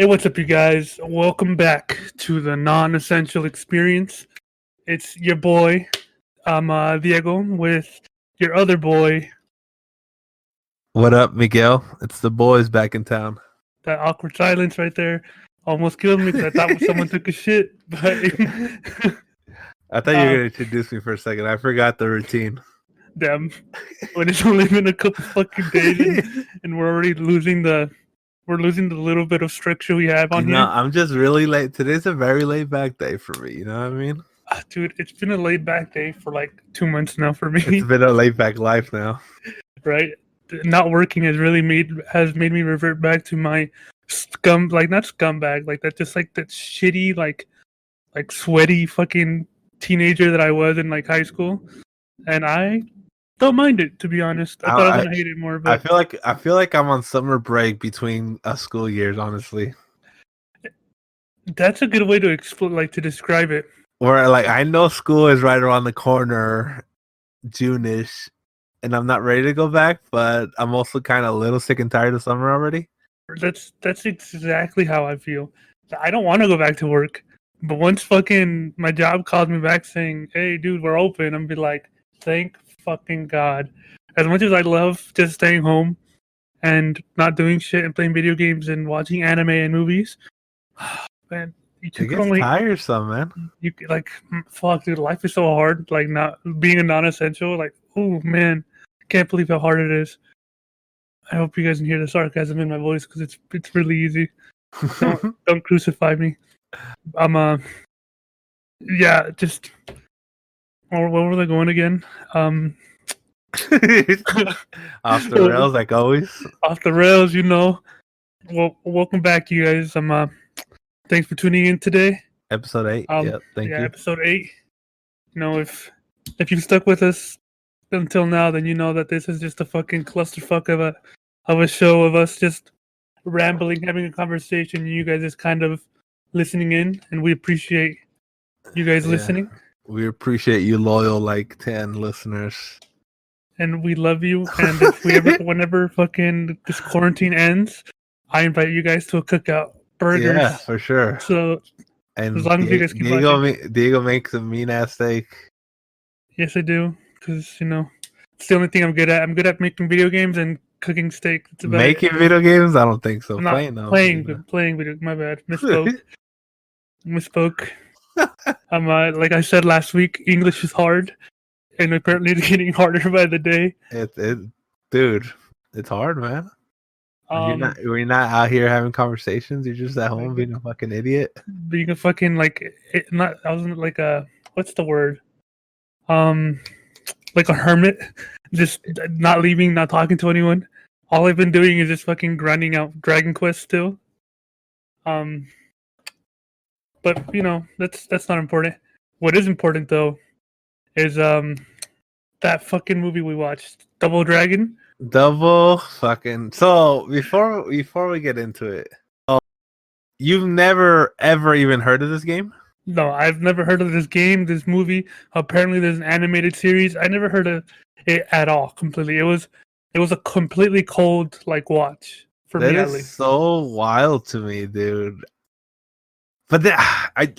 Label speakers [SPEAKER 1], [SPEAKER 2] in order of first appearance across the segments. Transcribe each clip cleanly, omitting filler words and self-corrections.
[SPEAKER 1] Hey, what's up, you guys? Welcome back to the non-essential experience. It's your boy, Diego, with your other boy.
[SPEAKER 2] What up, Miguel? It's the boys back in town.
[SPEAKER 1] That awkward silence right there almost killed me because I thought someone took a shit. But
[SPEAKER 2] I thought you were gonna introduce me for a second. I forgot the routine.
[SPEAKER 1] damn, when it's only been a couple fucking days and we're already losing the little bit of structure we have on here.
[SPEAKER 2] I'm just really late. Today's a very laid back day for me. You know what I mean?
[SPEAKER 1] Dude, it's been a laid back day for like 2 months now for me.
[SPEAKER 2] It's been a laid back life now.
[SPEAKER 1] Right? Not working has made me revert back to my not scumbag, like that, just like that shitty, like sweaty fucking teenager that I was in like high school, and I don't mind it, to be honest. I thought I was gonna hate it more, but
[SPEAKER 2] I feel like I'm on summer break between school years. Honestly,
[SPEAKER 1] that's a good way to to describe it.
[SPEAKER 2] Or like I know school is right around the corner, June-ish, and I'm not ready to go back, but I'm also kind of a little sick and tired of summer already.
[SPEAKER 1] That's exactly how I feel. I don't want to go back to work, but once fucking my job called me back saying, "Hey, dude, we're open," I'm be like, "Thank fucking God." As much as I love just staying home and not doing shit and playing video games and watching anime and movies, man,
[SPEAKER 2] it gets tiresome, man.
[SPEAKER 1] You like, fuck, dude, life is so hard. Like, not being a non-essential, like, oh man, can't believe how hard it is. I hope you guys can hear the sarcasm in my voice because it's really easy. Don't crucify me. Yeah, just where were they going again?
[SPEAKER 2] Off the rails, like always.
[SPEAKER 1] Off the rails, you know. Well, welcome back, you guys. Thanks for tuning in today.
[SPEAKER 2] Episode 8. Thank you.
[SPEAKER 1] Episode 8. You know, if you've stuck with us until now, then you know that this is just a fucking clusterfuck of a show of us just rambling, having a conversation, and you guys just kind of listening in, and we appreciate you guys listening.
[SPEAKER 2] We appreciate you loyal like 10 listeners.
[SPEAKER 1] And we love you. And if whenever fucking this quarantine ends, I invite you guys to a cookout. Burgers.
[SPEAKER 2] Yeah, for sure.
[SPEAKER 1] So,
[SPEAKER 2] and as long as you guys keep Diego makes a mean ass steak.
[SPEAKER 1] Yes, I do. Because, you know, it's the only thing I'm good at. I'm good at making video games and cooking steak.
[SPEAKER 2] Making video games? I don't think so.
[SPEAKER 1] Playing video. My bad. Misspoke. Like I said last week, English is hard, and apparently it's getting harder by the day.
[SPEAKER 2] Dude, it's hard, man. We're not out here having conversations. You're just at home being a fucking idiot.
[SPEAKER 1] Being a fucking what's the word? Like a hermit, just not leaving, not talking to anyone. All I've been doing is just fucking grinding out Dragon Quest still. But you know, that's not important. What is important though is that fucking movie we watched, Double Dragon.
[SPEAKER 2] Double fucking. So before we get into it, you've never ever even heard of this game?
[SPEAKER 1] No, I've never heard of this game, this movie. Apparently, there's an animated series. I never heard of it at all. Completely, it was a completely cold watch for me.
[SPEAKER 2] That is so wild to me, dude. But I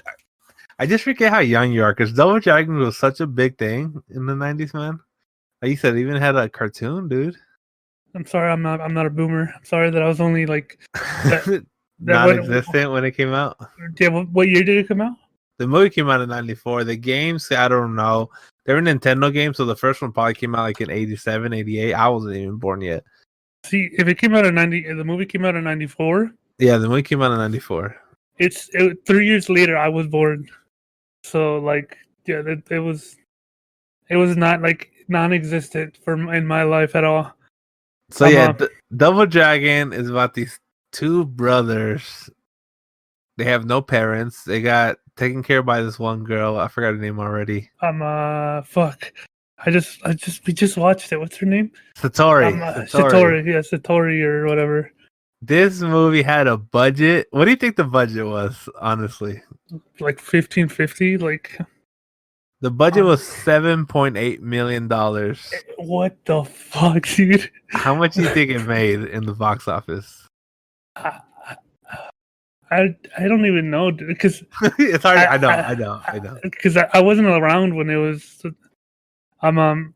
[SPEAKER 2] just forget how young you are, because Double Dragon was such a big thing in the 90s, man. Like you said, even had a cartoon, dude.
[SPEAKER 1] I'm sorry, I'm not a boomer. I'm sorry that I was only
[SPEAKER 2] non-existent when it came out.
[SPEAKER 1] Yeah, what year did it come out?
[SPEAKER 2] The movie came out in 94. The games, I don't know. They were Nintendo games, so the first one probably came out in 87, 88. I wasn't even born yet.
[SPEAKER 1] See, if it came out in 90, the movie came out in 94.
[SPEAKER 2] Yeah, the movie came out in 94.
[SPEAKER 1] 3 years later, I was born. So it was not non-existent in my life at all.
[SPEAKER 2] So Double Dragon is about these two brothers. They have no parents. They got taken care of by this one girl. I forgot her name already.
[SPEAKER 1] Fuck. We just watched it. What's her name?
[SPEAKER 2] Satori.
[SPEAKER 1] Satori. Yeah, Satori or whatever.
[SPEAKER 2] This movie had a budget. What do you think the budget was, honestly?
[SPEAKER 1] Like $15.50.
[SPEAKER 2] The budget was $7.8 million.
[SPEAKER 1] What the fuck, dude?
[SPEAKER 2] How much do you think it made in the box office?
[SPEAKER 1] I don't even know because
[SPEAKER 2] It's hard. I know.
[SPEAKER 1] because I wasn't around when it was. Um,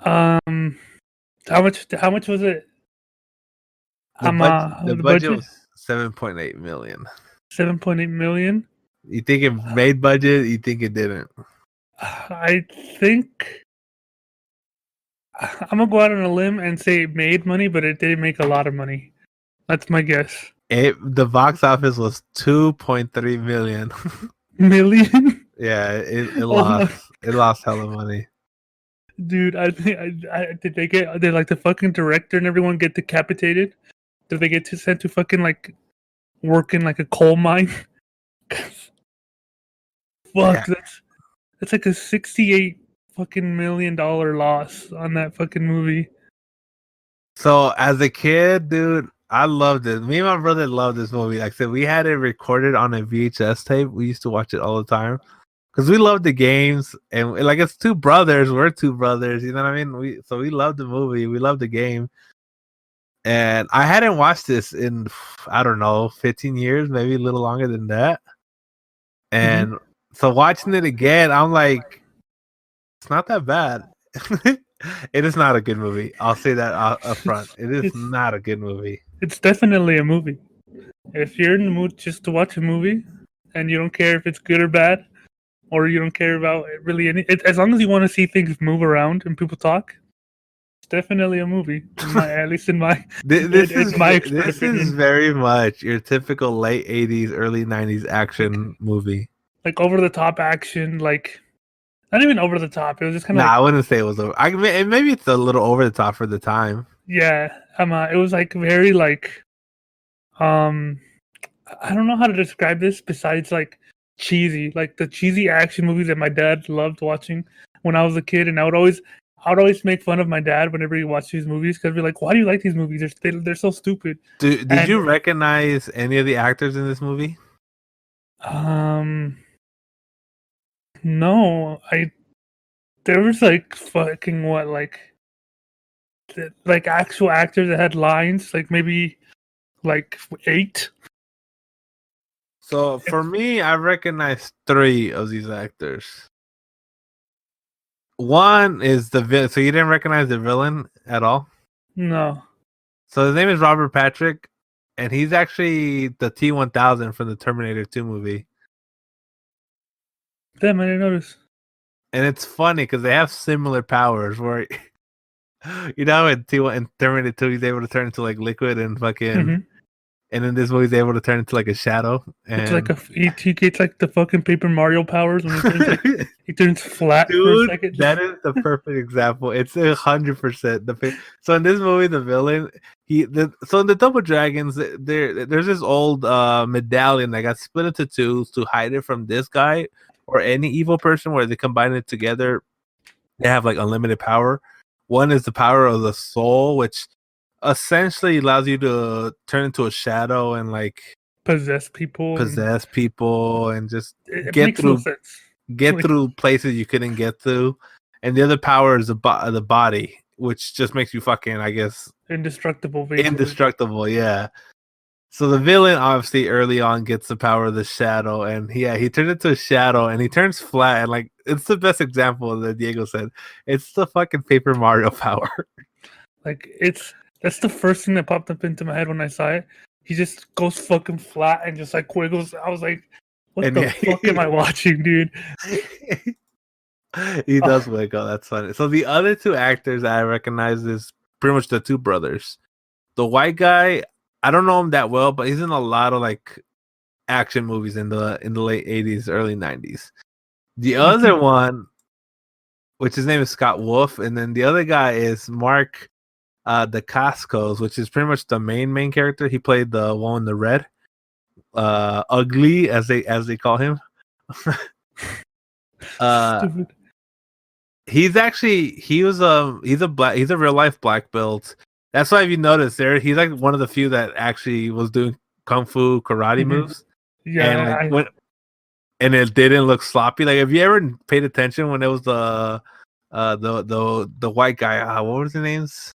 [SPEAKER 1] um, how much was it?
[SPEAKER 2] The
[SPEAKER 1] The
[SPEAKER 2] budget
[SPEAKER 1] budget
[SPEAKER 2] was 7.8 million.
[SPEAKER 1] 7.8 million.
[SPEAKER 2] You think it made budget? You think it didn't?
[SPEAKER 1] I think I'm gonna go out on a limb and say it made money, but it didn't make a lot of money. That's my guess.
[SPEAKER 2] The box office was 2.3 million.
[SPEAKER 1] Million?
[SPEAKER 2] Yeah, it
[SPEAKER 1] Oh
[SPEAKER 2] lost.
[SPEAKER 1] my,
[SPEAKER 2] It lost hella money.
[SPEAKER 1] dude! I think did like the fucking director and everyone get decapitated? Did they get sent to fucking like work in like a coal mine?
[SPEAKER 2] Yeah.
[SPEAKER 1] Fuck, that's like a 68 fucking $1 million loss on that fucking movie.
[SPEAKER 2] So as a kid, dude, I loved it. Me and my brother loved this movie. Like I said, we had it recorded on a VHS tape. We used to watch it all the time because we loved the games. And like it's two brothers. We're two brothers. You know what I mean? We loved the movie. We loved the game. And I hadn't watched this in I don't know 15 years, maybe a little longer than that. And so watching it again, I'm like, it's not that bad. It is not a good movie. I'll say that up front. It is not a good movie.
[SPEAKER 1] It's definitely a movie. If you're in the mood just to watch a movie and you don't care if it's good or bad, or you don't care about really as long as you want to see things move around and people talk, it's definitely a movie. At least in my
[SPEAKER 2] This
[SPEAKER 1] opinion.
[SPEAKER 2] is very much your typical late 80s, early 90s action movie.
[SPEAKER 1] Like over the top action, like not even over the top. It was just kind of
[SPEAKER 2] I wouldn't say it was over. Maybe it's a little over the top for the time.
[SPEAKER 1] Yeah, it was like very like I don't know how to describe this besides like cheesy, like the cheesy action movies that my dad loved watching when I was a kid, and I would always make fun of my dad whenever he watched these movies because we're like, why do you like these movies? They're so stupid.
[SPEAKER 2] Did you recognize any of the actors in this movie?
[SPEAKER 1] No, there was like fucking what like actual actors that had lines, like maybe like 8.
[SPEAKER 2] So for me, I recognize 3 of these actors. One is the villain. So you didn't recognize the villain at all?
[SPEAKER 1] No.
[SPEAKER 2] So his name is Robert Patrick, and he's actually the T-1000 from the Terminator 2 movie.
[SPEAKER 1] Damn, I didn't notice.
[SPEAKER 2] And it's funny because they have similar powers. Where you know, in Terminator 2, he's able to turn into like liquid and fucking. And in this movie, he's able to turn into like a shadow. And
[SPEAKER 1] it's like he gets like the fucking Paper Mario powers when he turns flat.
[SPEAKER 2] Dude,
[SPEAKER 1] for a second.
[SPEAKER 2] That is the perfect example. It's 100%. So in this movie, the villain, so in the Double Dragons, there's this old medallion that got split into 2 to hide it from this guy or any evil person. Where they combine it together, they have like unlimited power. One is the power of the soul, which essentially allows you to turn into a shadow and like
[SPEAKER 1] possess people
[SPEAKER 2] and just
[SPEAKER 1] get through
[SPEAKER 2] through places you couldn't get through. And the other power is the body, which just makes you fucking, I guess,
[SPEAKER 1] indestructible basically.
[SPEAKER 2] Indestructible, yeah. So the villain obviously early on gets the power of the shadow, and he turns into a shadow and he turns flat, and like it's the best example that Diego said. It's the fucking Paper Mario power.
[SPEAKER 1] Like that's the first thing that popped up into my head when I saw it. He just goes fucking flat and just like wiggles. I was like, what the fuck am I watching, dude?
[SPEAKER 2] He does wiggle. That's funny. So the other 2 actors I recognize is pretty much the 2 brothers. The white guy, I don't know him that well, but he's in a lot of like action movies in the late 80s, early 90s. The other one, which his name is Scott Wolf, and then the other guy is Mark Dacascos, which is pretty much the main character. He played the one in the red, Ugly as they call him. He's a real life black belt. That's why if you notice there, he's like one of the few that actually was doing kung fu karate moves.
[SPEAKER 1] Yeah,
[SPEAKER 2] and and it didn't look sloppy. Like, have you ever paid attention when it was the white guy? What was his names?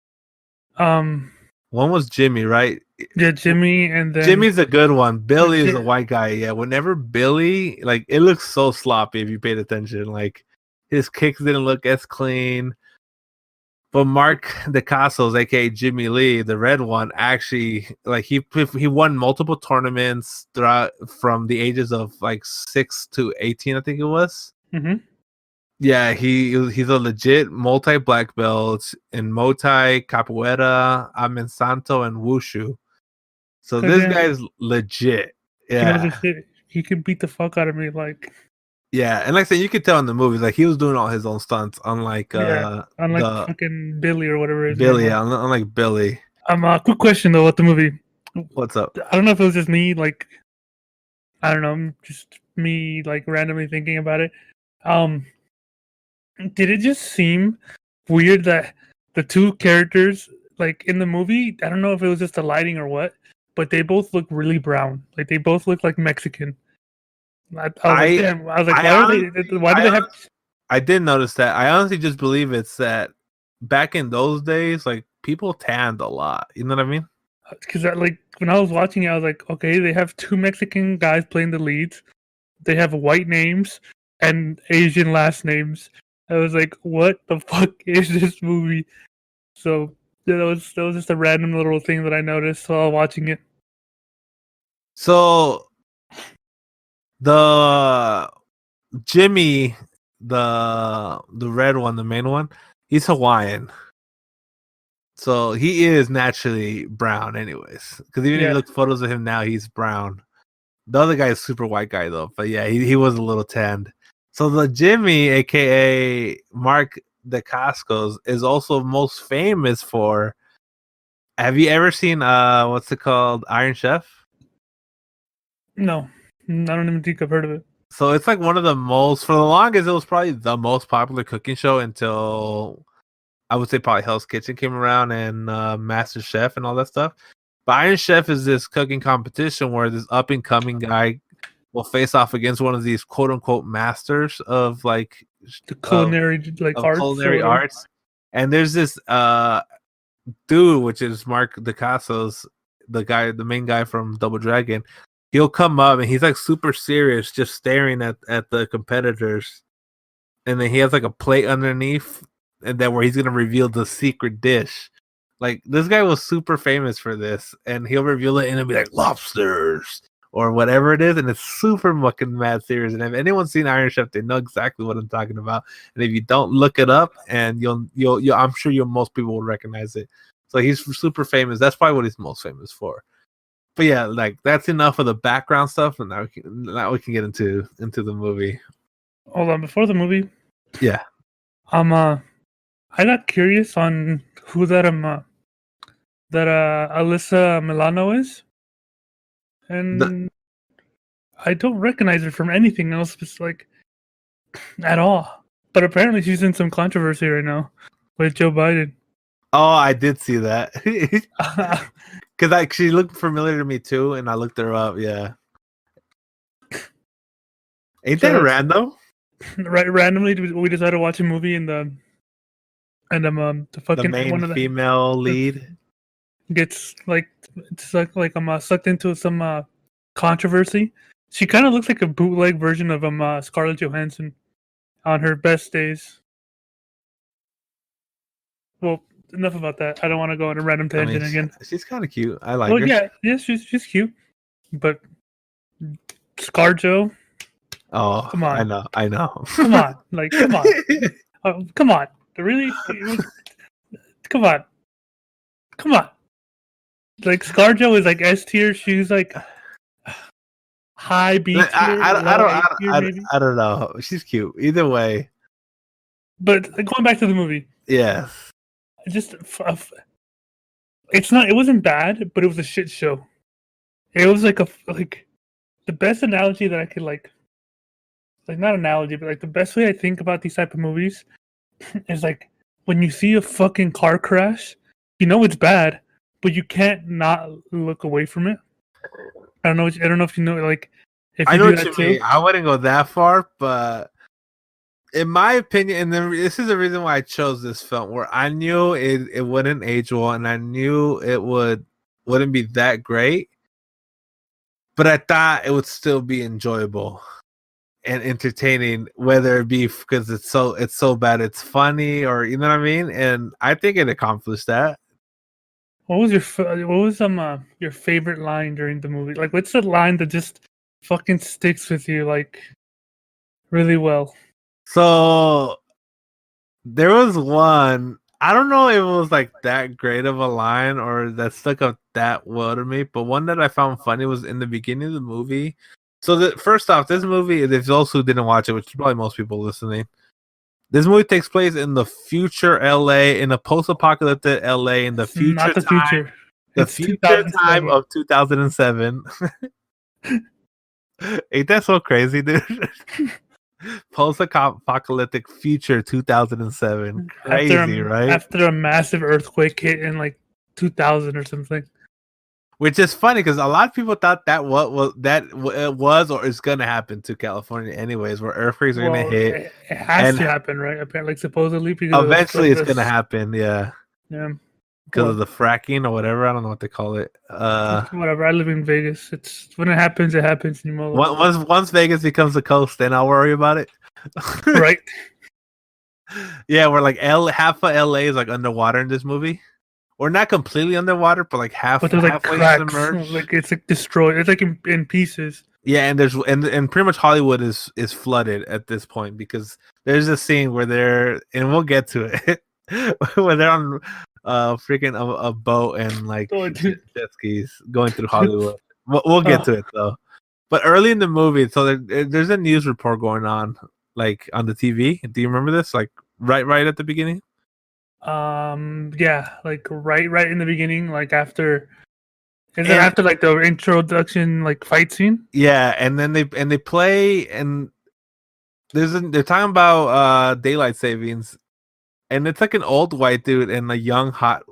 [SPEAKER 2] One was Jimmy, right?
[SPEAKER 1] Yeah, Jimmy, and then
[SPEAKER 2] Jimmy's a good one. Billy is
[SPEAKER 1] Ji-
[SPEAKER 2] a white guy. Yeah, whenever Billy, like, it looks so sloppy if you paid attention. Like, his kicks didn't look as clean. But Mark DeCassos, aka Jimmy Lee, the red one, actually, like, he won multiple tournaments throughout from the ages of like 6 to 18, I think it was.
[SPEAKER 1] Mhm.
[SPEAKER 2] Yeah, he's a legit multi black belt in Muay Thai, Capoeira, Amen Santo, and Wushu. So this
[SPEAKER 1] Goddamn,
[SPEAKER 2] guy's legit.
[SPEAKER 1] he knows his
[SPEAKER 2] Yeah.
[SPEAKER 1] shit. He can beat the fuck out of me. Like,
[SPEAKER 2] Yeah. And like I said, you could tell in the movies, like, he was doing all his own stunts, unlike
[SPEAKER 1] yeah, unlike
[SPEAKER 2] the
[SPEAKER 1] fucking Billy or whatever his name
[SPEAKER 2] Billy,
[SPEAKER 1] was.
[SPEAKER 2] yeah, unlike Billy.
[SPEAKER 1] Quick question though about the movie.
[SPEAKER 2] What's up?
[SPEAKER 1] I don't know if it was just me, like, I don't know, just me, like, randomly thinking about it. Um, did it just seem weird that the two characters, like, in the movie, I don't know if it was just the lighting or what, but they both look really brown. Like, they both look like Mexican. I was like,
[SPEAKER 2] I
[SPEAKER 1] damn. I was like,
[SPEAKER 2] I
[SPEAKER 1] why are they?
[SPEAKER 2] honestly,
[SPEAKER 1] Why do they have?
[SPEAKER 2] I did notice that. I honestly just believe it's that back in those days, like, people tanned a lot. You know what I mean?
[SPEAKER 1] Because like when I was watching it, I was like, okay, they have two Mexican guys playing the leads. They have white names and Asian last names. I was like, what the fuck is this movie? So yeah, that was just a random little thing that I noticed while watching it.
[SPEAKER 2] So the Jimmy, the red one, the main one, he's Hawaiian. So he is naturally brown, anyways. Because even if you
[SPEAKER 1] Yeah,
[SPEAKER 2] look at photos of him now, he's brown. The other guy is super white guy though, but yeah, he was a little tanned. So the Jimmy, aka Mark DeCascos, is also most famous for. Have you ever seen what's it called, Iron Chef?
[SPEAKER 1] no, I don't even think I've heard of it.
[SPEAKER 2] So it's like one of the most, for the longest, it was probably the most popular cooking show until I would say probably Hell's Kitchen came around and Master Chef and all that stuff. But Iron Chef is this cooking competition where this up and coming guy will face off against one of these quote unquote masters of like
[SPEAKER 1] The
[SPEAKER 2] of,
[SPEAKER 1] culinary like
[SPEAKER 2] of
[SPEAKER 1] arts or
[SPEAKER 2] culinary
[SPEAKER 1] whatever.
[SPEAKER 2] arts. And there's this dude, which is Mark DeCassos, the main guy from Double Dragon. He'll come up and he's like super serious, just staring at the competitors. And then he has like a plate underneath, and then where he's gonna reveal the secret dish. Like, this guy was super famous for this, and he'll reveal it and it'll be like lobsters or whatever it is, and it's super fucking mad serious. And if anyone's seen Iron Chef, they know exactly what I'm talking about. And if you don't, look it up, and you'll I'm sure most people will recognize it. So he's super famous. That's probably what he's most famous for. But yeah, like, that's enough of the background stuff, and now we can get into the movie.
[SPEAKER 1] Hold on, before the movie,
[SPEAKER 2] Yeah.
[SPEAKER 1] I got curious on who that Alyssa Milano is, and I don't recognize her from anything else, just like at all. But apparently, she's in some controversy right now with Joe Biden.
[SPEAKER 2] Oh, I did see that. Because she looked familiar to me too, and I looked her up. Yeah, ain't that
[SPEAKER 1] So
[SPEAKER 2] random?
[SPEAKER 1] right, randomly, we decided to watch a movie, and the
[SPEAKER 2] The
[SPEAKER 1] fucking
[SPEAKER 2] main
[SPEAKER 1] one of the
[SPEAKER 2] female lead.
[SPEAKER 1] gets like sucked I'm sucked into some controversy. She kind of looks like a bootleg version of Scarlett Johansson on her best days. Well, enough about that. I don't want to go on a random
[SPEAKER 2] I
[SPEAKER 1] tangent
[SPEAKER 2] mean,
[SPEAKER 1] again.
[SPEAKER 2] she's kind of cute. I like
[SPEAKER 1] Well,
[SPEAKER 2] her.
[SPEAKER 1] yeah, she's cute, but ScarJo,
[SPEAKER 2] Oh,
[SPEAKER 1] come on,
[SPEAKER 2] I know.
[SPEAKER 1] come on, like come on, really, come on, come on. Like ScarJo is like S tier. She's like high B tier, low A tier, maybe.
[SPEAKER 2] I don't know. She's cute. Either way,
[SPEAKER 1] But going back to the movie,
[SPEAKER 2] yeah.
[SPEAKER 1] just it's not. It wasn't bad, but it was a shit show. It was like the best analogy that I could like not analogy, but like the best way I think about these type of movies is like when you see a fucking car crash, you know it's bad, but you can't not look away from it. I don't know if you know, like, if
[SPEAKER 2] I
[SPEAKER 1] you
[SPEAKER 2] know
[SPEAKER 1] do
[SPEAKER 2] what
[SPEAKER 1] that
[SPEAKER 2] you
[SPEAKER 1] too.
[SPEAKER 2] mean. I wouldn't go that far, but in my opinion, and then this is the reason why I chose this film, where I knew it wouldn't age well, and I knew it wouldn't be that great, but I thought it would still be enjoyable and entertaining, whether it be because it's so bad it's funny, or you know what I mean. And I think it accomplished that.
[SPEAKER 1] What was your favorite line during the movie? Like, what's the line that just fucking sticks with you like really well?
[SPEAKER 2] So there was one. I don't know if it was like that great of a line or that stuck up that well to me, but one that I found funny was in the beginning of the movie. So first off, this movie, if those who didn't watch it, which is probably most people listening, this movie takes place in the future LA, in a post-apocalyptic LA, in the
[SPEAKER 1] It's not
[SPEAKER 2] future
[SPEAKER 1] the future.
[SPEAKER 2] the
[SPEAKER 1] It's
[SPEAKER 2] future time
[SPEAKER 1] 2007.
[SPEAKER 2] of 2007. Ain't that so crazy, dude? Post-apocalyptic future 2007. Crazy, right?
[SPEAKER 1] After a massive earthquake hit in like 2000 or something.
[SPEAKER 2] Which is funny because a lot of people thought that it was or is gonna happen to California anyways, where earthquakes are gonna
[SPEAKER 1] Well,
[SPEAKER 2] hit,
[SPEAKER 1] it has
[SPEAKER 2] and
[SPEAKER 1] to happen, right? Apparently, like, supposedly because
[SPEAKER 2] eventually it's
[SPEAKER 1] of
[SPEAKER 2] gonna
[SPEAKER 1] this.
[SPEAKER 2] happen, yeah,
[SPEAKER 1] Yeah.
[SPEAKER 2] because
[SPEAKER 1] Well,
[SPEAKER 2] of the fracking or whatever. I don't know what they call it.
[SPEAKER 1] whatever. I live in Vegas. It's when it happens, it happens.
[SPEAKER 2] Once Vegas becomes a coast, then I'll worry about it.
[SPEAKER 1] Right.
[SPEAKER 2] Yeah, we're like half of LA is like underwater in this movie. Or not completely underwater, but like
[SPEAKER 1] But there's like
[SPEAKER 2] halfway
[SPEAKER 1] cracks,
[SPEAKER 2] submerged.
[SPEAKER 1] like it's like destroyed. It's like in pieces.
[SPEAKER 2] Yeah, and and pretty much Hollywood is flooded at this point because there's a scene where they're, and we'll get to it, where they're on freaking a boat and like
[SPEAKER 1] Oh, dude.
[SPEAKER 2] jet skis going through Hollywood. We'll get to it though. But early in the movie, so there's a news report going on, like on the TV. Do you remember this? Like right at the beginning.
[SPEAKER 1] Yeah, like right in the beginning, like after. Is it
[SPEAKER 2] And
[SPEAKER 1] after like the introduction, like fight scene?
[SPEAKER 2] yeah, and then they play, and they're talking about daylight savings, and it's like an old white dude and a young hot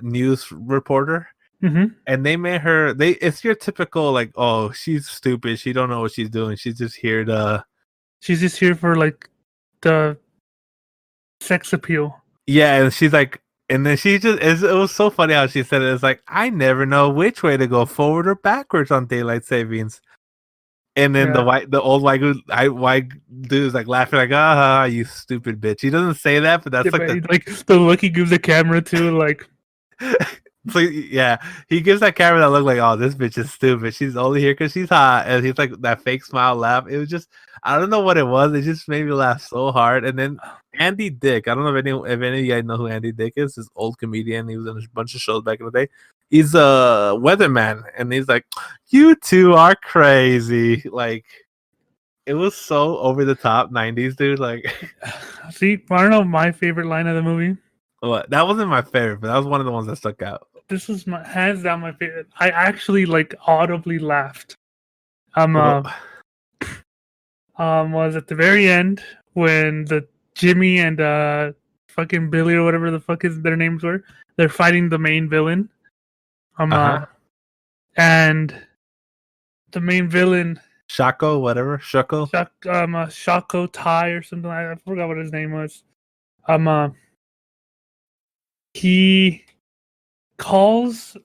[SPEAKER 2] news reporter,
[SPEAKER 1] Mm-hmm.
[SPEAKER 2] and they made her. It's your typical like, oh, she's stupid, she don't know what she's doing, she's just here to.
[SPEAKER 1] She's just here for like the sex appeal.
[SPEAKER 2] Yeah, and she's like, and then she just it was so funny how she said it. It's like, I never know which way to go, forward or backwards on daylight savings. And then
[SPEAKER 1] Yeah.
[SPEAKER 2] the old white dude is like laughing like, ah, you stupid bitch. He doesn't say that, but that's
[SPEAKER 1] Yeah,
[SPEAKER 2] like
[SPEAKER 1] but like the look he gives the camera to, like.
[SPEAKER 2] so yeah, he gives that camera that look like, oh, this bitch is stupid. She's only here because she's hot, and he's like that fake smile laugh. It was just, I don't know what it was. It just made me laugh so hard. And then Andy Dick, I don't know if any of you guys know who Andy Dick is. This old comedian. He was in a bunch of shows back in the day. He's a weatherman, and he's like, "You two are crazy." Like, it was so over the top '90s, dude. Like,
[SPEAKER 1] See, I don't know my favorite line of the movie.
[SPEAKER 2] what? That wasn't my favorite, but that was one of the ones that stuck out.
[SPEAKER 1] This was my hands down my favorite. I actually like audibly laughed.
[SPEAKER 2] Well,
[SPEAKER 1] Was at the very end when the Jimmy and fucking Billy or whatever the fuck is their names were. They're fighting the main villain.
[SPEAKER 2] uh-huh.
[SPEAKER 1] And the main villain,
[SPEAKER 2] Shako, whatever, Shako.
[SPEAKER 1] Shako Tai or something like that. I forgot what his name was. He calls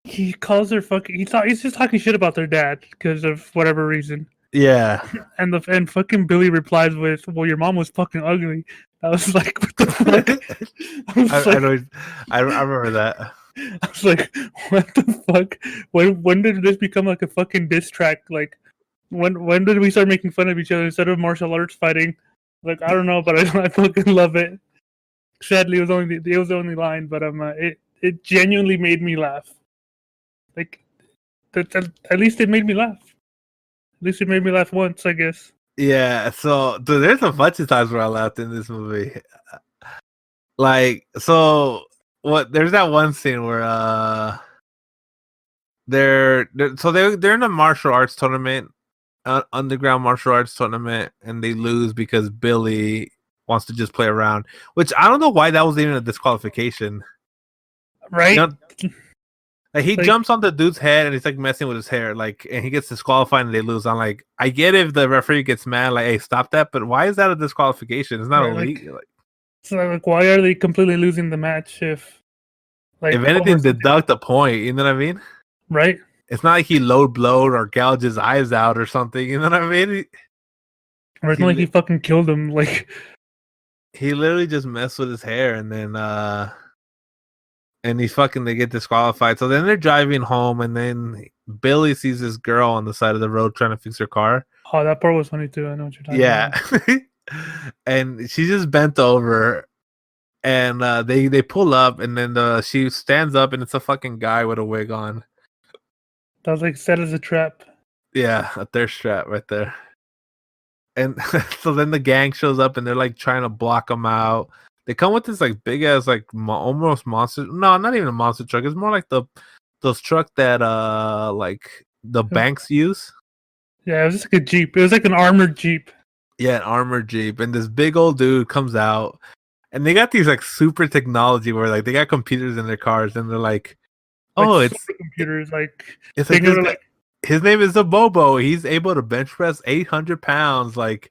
[SPEAKER 1] he calls her fucking. He's just talking shit about their dad because of whatever reason.
[SPEAKER 2] Yeah.
[SPEAKER 1] And fucking Billy replies with, "Well, your mom was fucking ugly." I was like, "What the fuck?"
[SPEAKER 2] I remember that.
[SPEAKER 1] I was like, "What the fuck? When did this become like a fucking diss track? Like, when did we start making fun of each other instead of martial arts fighting?" Like, I don't know, but I fucking love it. Sadly, it was the only line, but it genuinely made me laugh. Like, at least it made me laugh. At least it made me laugh once, I guess.
[SPEAKER 2] Yeah, so dude, there's a bunch of times where I laughed in this movie. Like, so what? There's that one scene where they're in a martial arts tournament, underground martial arts tournament, and they lose because Billy wants to just play around. Which I don't know why that was even a disqualification.
[SPEAKER 1] Right?
[SPEAKER 2] You know, Like he
[SPEAKER 1] Like-
[SPEAKER 2] jumps on the dude's head and he's like messing with his hair, like, and he gets disqualified and they lose. I'm like, I get if the referee gets mad, like, hey, stop that, but why is that a disqualification? It's not
[SPEAKER 1] Right,
[SPEAKER 2] elite.
[SPEAKER 1] So like, why are they completely losing the match if, like,
[SPEAKER 2] If anything,
[SPEAKER 1] over something,
[SPEAKER 2] deduct a point. You know what I mean?
[SPEAKER 1] right?
[SPEAKER 2] It's not like he load blowed or gouged his eyes out or something. You know what I mean?
[SPEAKER 1] Or it's not like he fucking killed him. Like,
[SPEAKER 2] He literally just messed with his hair and then and they get disqualified. So then they're driving home and then Billy sees this girl on the side of the road trying to fix her car.
[SPEAKER 1] oh, that part was funny too. I know what you're talking about.
[SPEAKER 2] Yeah. And she just bent over and they pull up and then she stands up and it's a fucking guy with a wig on.
[SPEAKER 1] That was like set as a trap.
[SPEAKER 2] Yeah, a thirst trap right there. And so then the gang shows up and they're like trying to block them out. They come with this like big ass like almost monster. No, not even a monster truck. It's more like those truck that like the banks use.
[SPEAKER 1] Yeah, it was just like a Jeep. It was like an armored Jeep.
[SPEAKER 2] Yeah, an armored Jeep. And this big old dude comes out and they got these like super technology where like they got computers in their cars and they're like, oh,
[SPEAKER 1] Like,
[SPEAKER 2] it's
[SPEAKER 1] computers. Like,
[SPEAKER 2] it's
[SPEAKER 1] they
[SPEAKER 2] like,
[SPEAKER 1] go
[SPEAKER 2] this
[SPEAKER 1] to,
[SPEAKER 2] guy-
[SPEAKER 1] like,
[SPEAKER 2] his name is Bobo. He's able to bench press 800 pounds. Like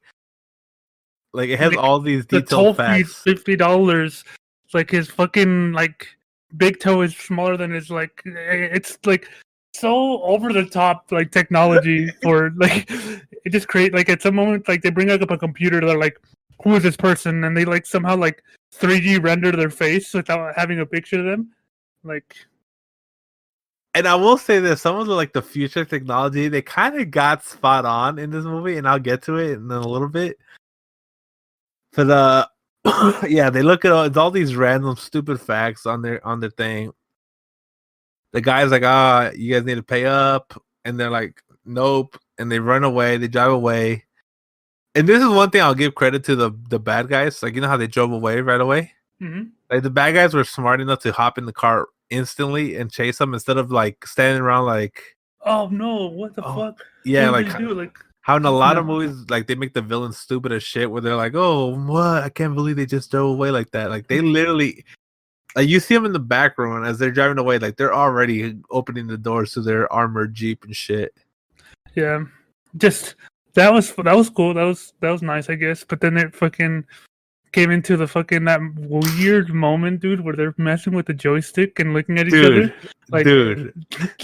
[SPEAKER 2] it has
[SPEAKER 1] Like,
[SPEAKER 2] all these
[SPEAKER 1] the toe
[SPEAKER 2] detailed
[SPEAKER 1] fees
[SPEAKER 2] facts.
[SPEAKER 1] $50. It's like his fucking like big toe is smaller than his like. It's like so over the top like technology for like it just create like at some moment like they bring up a computer. They're like, who is this person? And they like somehow like 3D render their face without having a picture of them. Like,
[SPEAKER 2] And I will say this: some of the future technology they kind of got spot on in this movie, and I'll get to it in a little bit. But yeah, they look at it's all these random stupid facts on their thing. The guy's like, you guys need to pay up, and they're like, nope, and they run away. They drive away. And this is one thing I'll give credit to the bad guys. Like, you know how they drove away right away.
[SPEAKER 1] mm-hmm.
[SPEAKER 2] Like the bad guys were smart enough to hop in the car instantly and chase them instead of like standing around like,
[SPEAKER 1] Oh no! What the fuck?
[SPEAKER 2] Yeah,
[SPEAKER 1] What
[SPEAKER 2] like
[SPEAKER 1] did they do? Like,
[SPEAKER 2] how in a lot of
[SPEAKER 1] No.
[SPEAKER 2] movies, like they make the villains stupid as shit, where they're like, "Oh, what? I can't believe they just drove away like that." Like they literally, like you see them in the back room and as they're driving away, like they're already opening the doors to their armored Jeep and shit.
[SPEAKER 1] yeah, just that was cool. That was nice, I guess. But then it fucking came into the fucking that weird moment, dude, where they're messing with the joystick and looking at each other. Like,
[SPEAKER 2] Dude,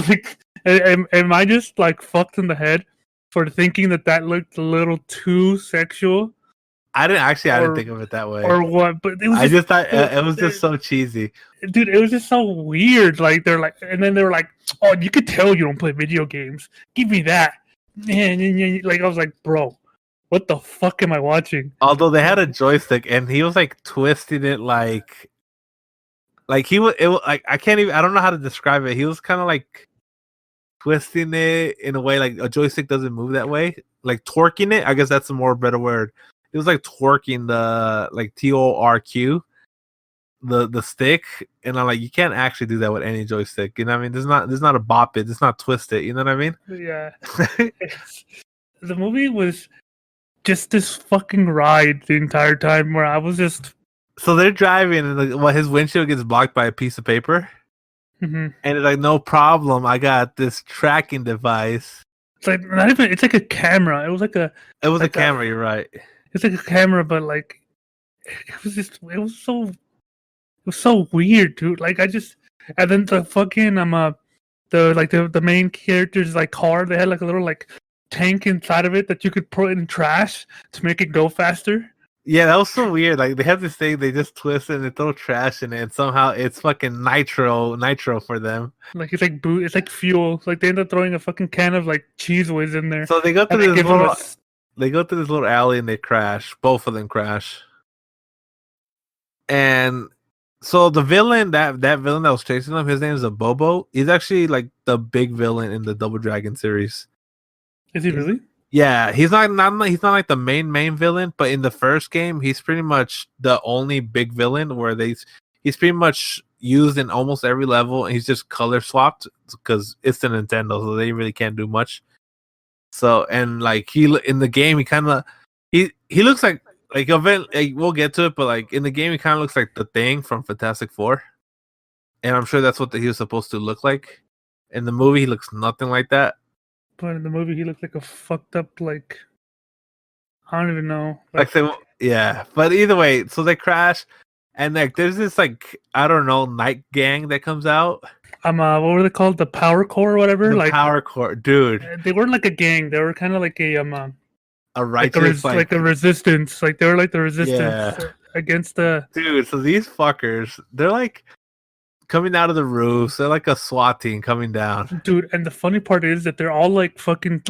[SPEAKER 1] like, am I just like fucked in the head for thinking that looked a little too sexual,
[SPEAKER 2] I didn't
[SPEAKER 1] or-
[SPEAKER 2] think of it that way.
[SPEAKER 1] or what? But it was
[SPEAKER 2] I just thought
[SPEAKER 1] so-
[SPEAKER 2] it was just so cheesy.
[SPEAKER 1] dude, it was just so weird. Like they're like, and then they were like, "Oh, you could tell you don't play video games. Give me that." And like I was like, "Bro, what the fuck am I watching?"
[SPEAKER 2] Although they had a joystick and he was like twisting it like he was like I don't know how to describe it. He was kind of like twisting it in a way like a joystick doesn't move that way, like torquing it. I guess that's a more better word. It was like twerking the like TORQ the stick, and I'm like, you can't actually do that with any joystick. You know what I mean? There's not a bop it. It's not twist it. You know what I mean?
[SPEAKER 1] Yeah, the movie was just this fucking ride the entire time where I was just.
[SPEAKER 2] So they're driving, and his windshield gets blocked by a piece of paper,
[SPEAKER 1] Mhm.
[SPEAKER 2] and it's like, no problem. I got this tracking device.
[SPEAKER 1] It's like not even. It's like a camera. It was like a.
[SPEAKER 2] It was
[SPEAKER 1] Like
[SPEAKER 2] a camera. You're right.
[SPEAKER 1] It's like a camera, but like, it was just. It was so. It was so weird, dude. Like I just. And then the fucking the main character's like car. They had like a little like tank inside of it that you could put in trash to make it go faster.
[SPEAKER 2] Yeah, that was so weird. Like they have this thing, they just twist it and they throw trash in it, and somehow it's fucking nitro for them.
[SPEAKER 1] Like it's like it's like fuel. Like they end up throwing a fucking can of like Cheese Whiz in there.
[SPEAKER 2] So they go
[SPEAKER 1] And
[SPEAKER 2] through
[SPEAKER 1] they
[SPEAKER 2] this
[SPEAKER 1] give him a
[SPEAKER 2] little alley and they crash. Both of them crash. And so the villain, that villain that was chasing them, his name is Bobo. He's actually like the big villain in the Double Dragon series.
[SPEAKER 1] Is he really?
[SPEAKER 2] Yeah, he's not he's not like the main villain, but in the first game, he's pretty much the only big villain where he's pretty much used in almost every level, and he's just color swapped because it's the Nintendo, so they really can't do much. So and like he in the game, he kind of he looks like we'll get to it, but like in the game, he kind of looks like the Thing from Fantastic Four, and I'm sure that's what he was supposed to look like. In the movie, he looks nothing like that.
[SPEAKER 1] But in the movie, he looked like a fucked up, like, I don't even know.
[SPEAKER 2] Like they, yeah. But either way, so they crash, and like there's this like I don't know night gang that comes out.
[SPEAKER 1] What were they called? The Power Core or whatever?
[SPEAKER 2] The
[SPEAKER 1] Like
[SPEAKER 2] Power Core, dude.
[SPEAKER 1] They weren't like a gang. They were kind of like a
[SPEAKER 2] A righteous
[SPEAKER 1] like a resistance. Like they were like the resistance
[SPEAKER 2] Yeah.
[SPEAKER 1] against the
[SPEAKER 2] dude. So these fuckers, they're like coming out of the roofs. They're like a SWAT team coming down.
[SPEAKER 1] dude. And the funny part is that they're all like fucking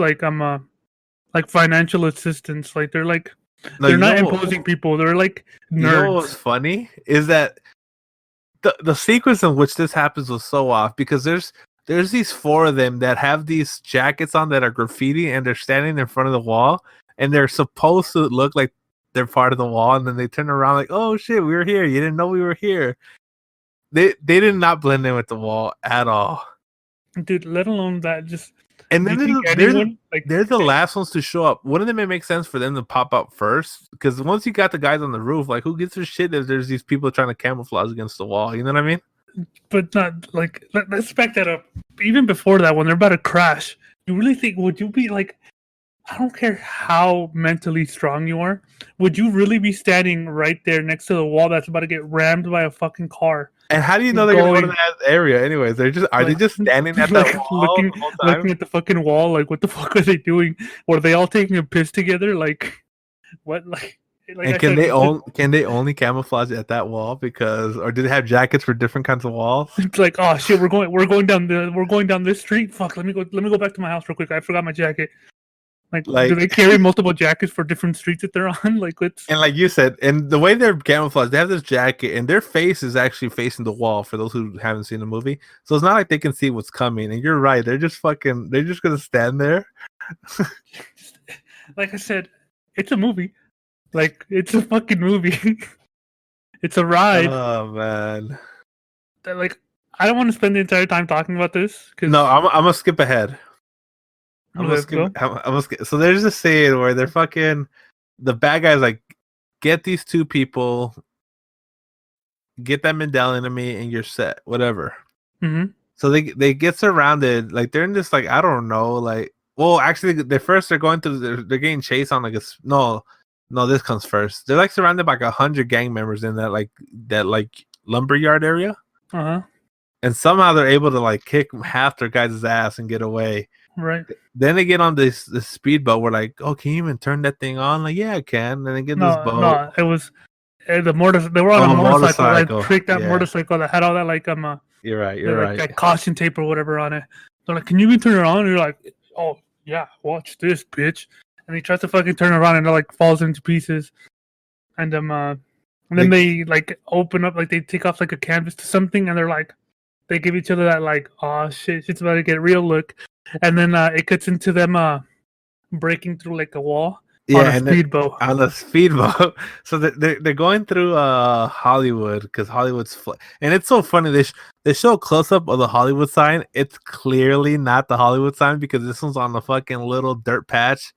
[SPEAKER 1] like financial assistants. Like they're like
[SPEAKER 2] No,
[SPEAKER 1] they're
[SPEAKER 2] you
[SPEAKER 1] not
[SPEAKER 2] know what-
[SPEAKER 1] imposing people. They're like
[SPEAKER 2] You know what's
[SPEAKER 1] nerds.
[SPEAKER 2] funny is that the sequence in which this happens was so off because there's these four of them that have these jackets on that are graffiti and they're standing in front of the wall and they're supposed to look like they're part of the wall and then they turn around like, oh shit, we were here. You didn't know we were here. They did not blend in with the wall at all.
[SPEAKER 1] Dude, let alone that just
[SPEAKER 2] And
[SPEAKER 1] do
[SPEAKER 2] then
[SPEAKER 1] you think
[SPEAKER 2] they're
[SPEAKER 1] anyone like
[SPEAKER 2] they're the last ones to show up. Wouldn't it make sense for them to pop up first? Because once you got the guys on the roof, like who gives a shit if there's these people trying to camouflage against the wall? You know what I mean?
[SPEAKER 1] but not like let's back that up. Even before that, when they're about to crash, you really think would you be like? I don't care how mentally strong you are. Would you really be standing right there next to the wall that's about to get rammed by a fucking car?
[SPEAKER 2] And how do you know they're gonna go to
[SPEAKER 1] Going-
[SPEAKER 2] that area? Anyways, they're just are they
[SPEAKER 1] Like-
[SPEAKER 2] just standing at
[SPEAKER 1] like,
[SPEAKER 2] that wall the whole time?
[SPEAKER 1] looking at the fucking wall, like what the fuck are they doing? Were they all taking a piss together? Like what? Like
[SPEAKER 2] And
[SPEAKER 1] I
[SPEAKER 2] can
[SPEAKER 1] said,
[SPEAKER 2] they only camouflage at that wall because, or do they have jackets for different kinds of walls?
[SPEAKER 1] It's like, oh shit, we're going down this street. Fuck, let me go back to my house real quick. I forgot my jacket. Like do they carry multiple jackets for different streets that they're on? Like it's
[SPEAKER 2] And like you said, and the way they're camouflaged, they have this jacket, and their face is actually facing the wall. For those who haven't seen the movie, so it's not like they can see what's coming. And you're right; they're just gonna stand there.
[SPEAKER 1] like I said, it's a movie. Like it's a fucking movie. It's a ride.
[SPEAKER 2] Oh man!
[SPEAKER 1] That, like I don't want to spend the entire time talking about this.
[SPEAKER 2] No, I'm gonna skip ahead. I'm gonna
[SPEAKER 1] Let's go.
[SPEAKER 2] skip. I'm gonna skip. So there's a scene where they're fucking the bad guys like get these two people, get that medallion to me, and you're set. Whatever.
[SPEAKER 1] hmm
[SPEAKER 2] So they get surrounded, like they're in this like I don't know, like well actually they're going through they're getting chased on like no this comes first. They're like surrounded by like 100 gang members in that lumberyard area,
[SPEAKER 1] Uh-huh.
[SPEAKER 2] and somehow they're able to like kick half their guys' ass and get away.
[SPEAKER 1] Right.
[SPEAKER 2] Then they get on this speedboat. We're like, oh, can you even turn that thing on? Like, yeah, I can. And they get this boat.
[SPEAKER 1] No, it was they were on
[SPEAKER 2] Oh,
[SPEAKER 1] a motorcycle,
[SPEAKER 2] motorcycle,
[SPEAKER 1] like tricked out
[SPEAKER 2] yeah.
[SPEAKER 1] motorcycle that had all that like
[SPEAKER 2] You're right. You're right.
[SPEAKER 1] like caution tape or whatever on it. They're like, can you even turn it on? And you're like, oh yeah, watch this, bitch. And he tries to fucking turn it around and it like falls into pieces. And then they like open up, like they take off like a canvas to something, and they're like, they give each other that like, oh shit, shit's about to get real look. And then it gets into them breaking through like a wall on a
[SPEAKER 2] and
[SPEAKER 1] speedboat.
[SPEAKER 2] on the speedboat. So they're going through Hollywood because Hollywood's and it's so funny. They show a close up of the Hollywood sign. It's clearly not the Hollywood sign because this one's on the fucking little dirt patch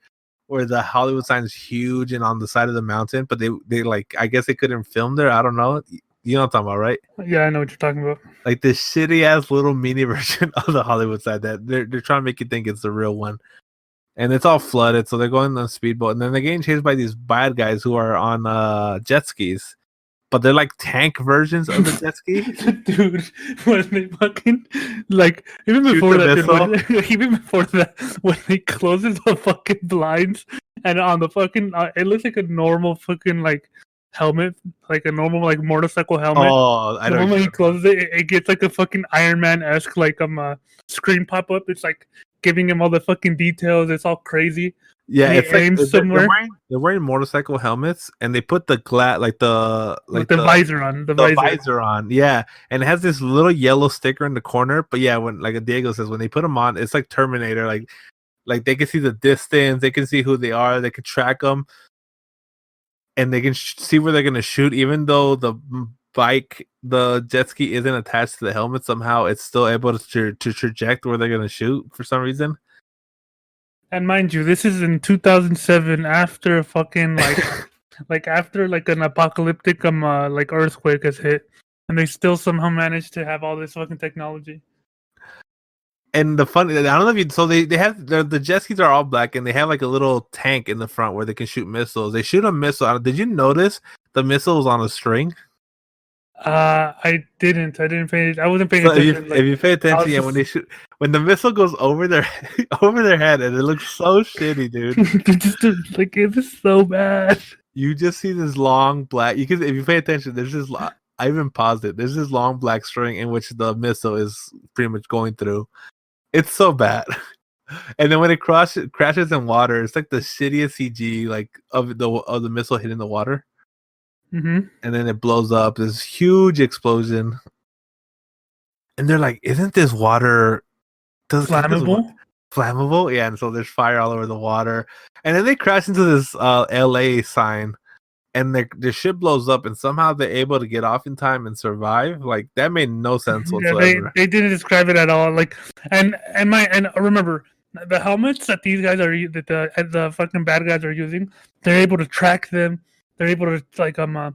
[SPEAKER 2] where the Hollywood sign is huge and on the side of the mountain. But they like I guess they couldn't film there. I don't know. You know what I'm talking about, right?
[SPEAKER 1] Yeah, I know what you're talking about.
[SPEAKER 2] Like this shitty ass little mini version of the Hollywood side that they're trying to make you think it's the real one. And it's all flooded, so they're going on a speedboat, and then they're getting chased by these bad guys who are on jet skis, but they're like tank versions of the jet ski.
[SPEAKER 1] Dude, when they fucking like even
[SPEAKER 2] Shoot
[SPEAKER 1] before
[SPEAKER 2] the
[SPEAKER 1] that, dude, even before that, when they closes the fucking blinds and on the fucking, it looks like a normal fucking like helmet, like a normal like motorcycle helmet.
[SPEAKER 2] Oh, I
[SPEAKER 1] The
[SPEAKER 2] don't.
[SPEAKER 1] moment he closes it, it gets like a fucking Iron Man-esque like screen pop up. It's like giving him all the fucking details. It's all crazy.
[SPEAKER 2] Yeah,
[SPEAKER 1] he
[SPEAKER 2] it's like
[SPEAKER 1] aims somewhere.
[SPEAKER 2] they're wearing motorcycle helmets, and they put the
[SPEAKER 1] With the visor on. The visor.
[SPEAKER 2] on. Yeah, and it has this little yellow sticker in the corner. But yeah, when like Diego says, when they put them on, it's like Terminator. Like they can see the distance, they can see who they are, they can track them, and they can see where they're gonna shoot. Even though the jet ski isn't attached to the helmet, somehow it's still able to traject where they're gonna shoot for some reason.
[SPEAKER 1] And mind you, this is in 2007 after a fucking like after like an apocalyptic like earthquake has hit, and they still somehow managed to have all this fucking technology.
[SPEAKER 2] And the funny, I don't know if you, so they have, the jet skis are all black and they have like a little tank in the front where they can shoot missiles. They shoot a missile. Did you notice the missile was on a string?
[SPEAKER 1] I didn't. I wasn't paying
[SPEAKER 2] So
[SPEAKER 1] attention.
[SPEAKER 2] if you pay attention, yeah,
[SPEAKER 1] just...
[SPEAKER 2] when they shoot, when the missile goes over their over their head, and it looks so shitty, dude.
[SPEAKER 1] Like it is so bad.
[SPEAKER 2] You just see this long black. You can, if you pay attention, there's this. I even paused it. There's this long black string in which the missile is pretty much going through. It's so bad. And then when it crashes in water, it's like the shittiest CG like of the missile hitting the water.
[SPEAKER 1] Mm-hmm.
[SPEAKER 2] And then it blows up. This huge explosion. And they're like, "Isn't this water
[SPEAKER 1] Flammable?"
[SPEAKER 2] Flammable, yeah. And so there's fire all over the water. And then they crash into this LA sign, and their ship blows up, and somehow they're able to get off in time and survive. Like that made no sense whatsoever.
[SPEAKER 1] Yeah, they didn't describe it at all. Like, and remember the helmets that these guys are that the fucking bad guys are using. They're able to track them. They're able to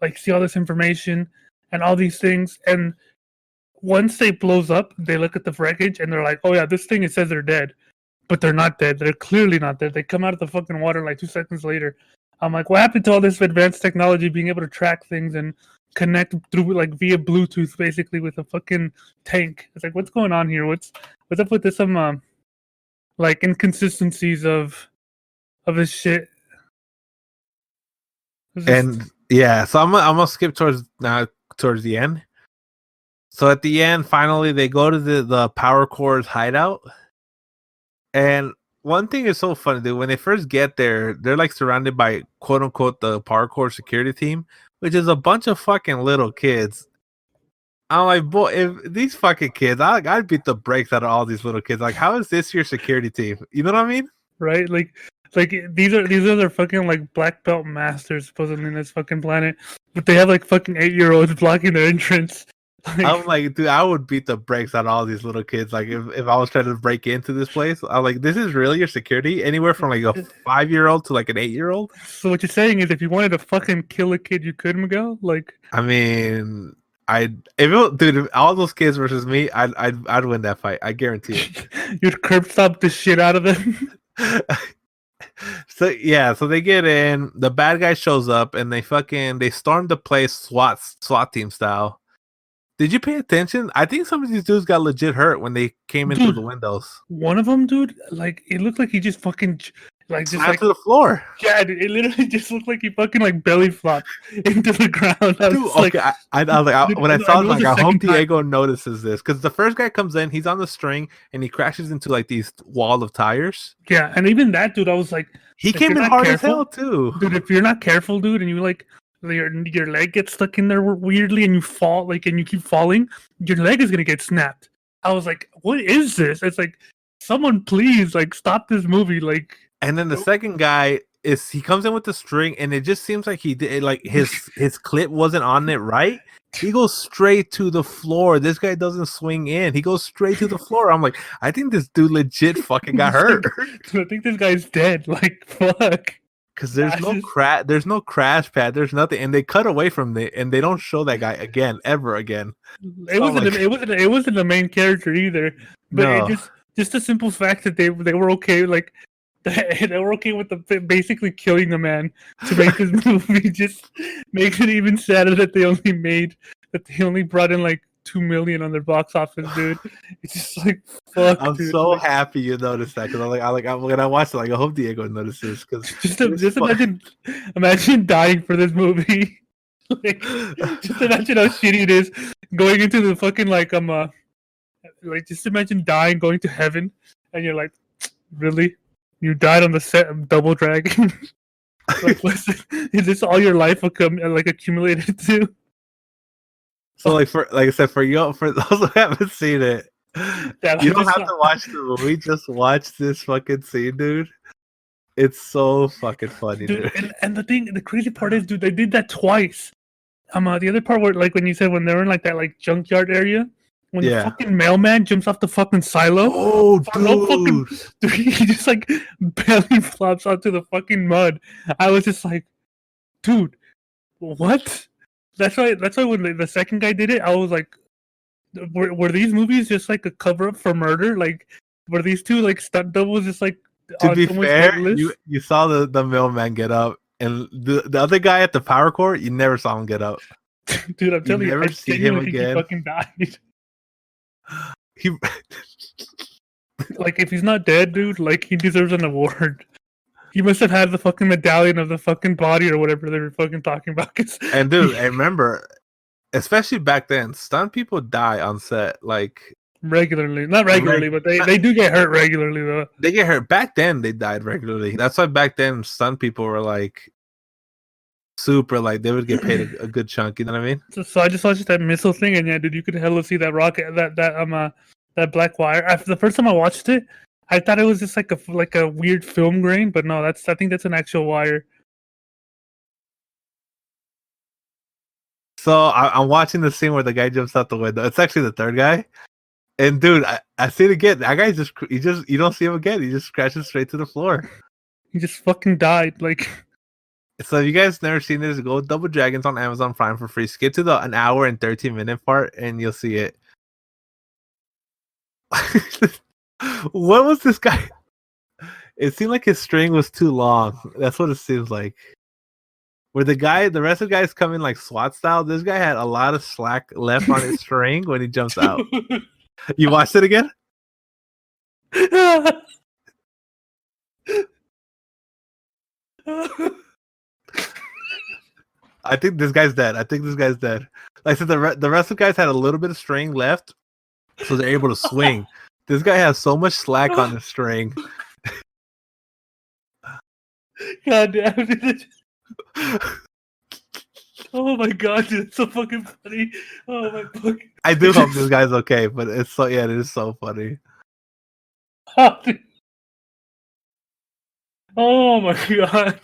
[SPEAKER 1] like see all this information and all these things. And once they blows up, they look at the wreckage and they're like, "Oh yeah, this thing it says they're dead, but they're not dead. They're clearly not dead. They come out of the fucking water like 2 seconds later." I'm like, what happened to all this advanced technology being able to track things and connect through like via Bluetooth basically with a fucking tank? It's like, what's going on here? What's up with this like inconsistencies of this shit?
[SPEAKER 2] And yeah, so I'm gonna skip towards the end. So at the end, finally they go to the Power Core's hideout, and one thing is so funny, dude. When they first get there, they're like surrounded by quote unquote the Power Core security team, which is a bunch of fucking little kids. I'm like, boy, if these fucking kids, I'd beat the brakes out of all these little kids. Like, how is this your security team? You know what I mean?
[SPEAKER 1] Right? Like these are their fucking like black belt masters supposedly in this fucking planet, but they have like fucking 8-year-olds blocking their entrance.
[SPEAKER 2] I'm like, dude, I would beat the brakes out of all these little kids. Like, if I was trying to break into this place, I'm like, this is really your security? Anywhere from like a 5-year-old to like an 8-year-old?
[SPEAKER 1] So what you're saying is, if you wanted to fucking kill a kid, you could, Miguel? Like,
[SPEAKER 2] I mean, if all those kids versus me, I'd win that fight. I guarantee it.
[SPEAKER 1] You'd curb stomp the shit out of them.
[SPEAKER 2] So yeah, so they get in. The bad guy shows up, and they storm the place SWAT team style. Did you pay attention? I think some of these dudes got legit hurt when they came in through the windows.
[SPEAKER 1] One of them, dude, like it looked like he just fucking like just like
[SPEAKER 2] to the floor.
[SPEAKER 1] Yeah, dude, it literally just looked like he fucking like belly flopped into the ground. I was
[SPEAKER 2] Dude, okay, I was like, when I saw it, like, I hope Diego notices this, because the first guy comes in, he's on the string, and he crashes into like these wall of tires.
[SPEAKER 1] Yeah, and even that dude, I was like,
[SPEAKER 2] he came in hard as hell too,
[SPEAKER 1] dude. If you're not careful, dude, and you like your leg gets stuck in there weirdly, and you fall and you keep falling, your leg is gonna get snapped. I was like, what is this? It's like, someone please like stop this movie, like.
[SPEAKER 2] And then the second guy he comes in with the string, and it just seems like he did like his clip wasn't on it right. He goes straight to the floor. This guy doesn't swing in. He goes straight to the floor. I'm like, I think this dude legit fucking got hurt.
[SPEAKER 1] I think this guy's dead. Like, fuck.
[SPEAKER 2] Because there's no crash pad, there's nothing, and they cut away from it, and they don't show that guy ever again.
[SPEAKER 1] It wasn't the main character either, but just the simple fact that they were okay, like they were okay with basically killing the man to make this movie just makes it even sadder that they only brought in like 2 million on their box office, dude. It's just like, fuck.
[SPEAKER 2] I'm
[SPEAKER 1] dude.
[SPEAKER 2] so happy you noticed that, because when I watched it, like, I hope Diego notices, because
[SPEAKER 1] just imagine dying for this movie. Like, just imagine how shitty it is going into the fucking like just imagine dying, going to heaven, and you're like, really? You died on the set of Double Dragon? Like, is this all your life accumulated to?
[SPEAKER 2] So like I said, for those who haven't seen it, you don't have to watch the movie. Just watch this fucking scene, dude. It's so fucking funny, dude.
[SPEAKER 1] And the crazy part is, dude, they did that twice. The other part where, like, when you said when they're in like that like junkyard area, when the fucking mailman jumps off the fucking silo.
[SPEAKER 2] Oh, dude.
[SPEAKER 1] He just like belly flops onto the fucking mud. I was just like, dude, what? That's why when the second guy did it, I was like, were these movies just like a cover up for murder? Like, were these two like stunt doubles just like
[SPEAKER 2] To
[SPEAKER 1] on
[SPEAKER 2] be
[SPEAKER 1] someone's
[SPEAKER 2] fair,
[SPEAKER 1] hit list?
[SPEAKER 2] you saw the mailman get up, and the other guy at the power cord, you never saw him get up.
[SPEAKER 1] Dude, I'm
[SPEAKER 2] You
[SPEAKER 1] telling you, I
[SPEAKER 2] never see him
[SPEAKER 1] genuinely think he
[SPEAKER 2] again.
[SPEAKER 1] fucking died.
[SPEAKER 2] He
[SPEAKER 1] Like, if he's not dead, dude, like he deserves an award. He must have had the fucking medallion of the fucking body or whatever they were fucking talking about. 'Cause
[SPEAKER 2] and dude, I remember, especially back then, stunt people die on set. Like
[SPEAKER 1] regularly, not regularly, but they do get hurt regularly though.
[SPEAKER 2] they get hurt. Back then, they died regularly. That's why back then, stunt people were like super, like they would get paid a good chunk. You know what I mean?
[SPEAKER 1] So I just watched that missile thing, and yeah, dude, you could hella see that rocket, that black wire. After the first time I watched it, I thought it was just like a weird film grain, but no, I think that's an actual wire.
[SPEAKER 2] So I'm watching the scene where the guy jumps out the window. It's actually the third guy. And dude, I see it again. That guy you don't see him again. He just crashes straight to the floor.
[SPEAKER 1] He just fucking died. Like,
[SPEAKER 2] So if you guys never seen this, go Double Dragons on Amazon Prime for free. Skip to the 1 hour and 13-minute part, and you'll see it. What was this guy? It seemed like his string was too long. That's what it seems like. Where the rest of the guys come in like SWAT style, this guy had a lot of slack left on his string when he jumps out. You watched it again? I think this guy's dead. Like I said, the rest of the guys had a little bit of string left, so they're able to swing. This guy has so much slack on his string.
[SPEAKER 1] God damn it. Oh my god, dude, it's so fucking funny. Oh my fuck.
[SPEAKER 2] I do hope this guy's okay, but it is so funny.
[SPEAKER 1] Oh my god.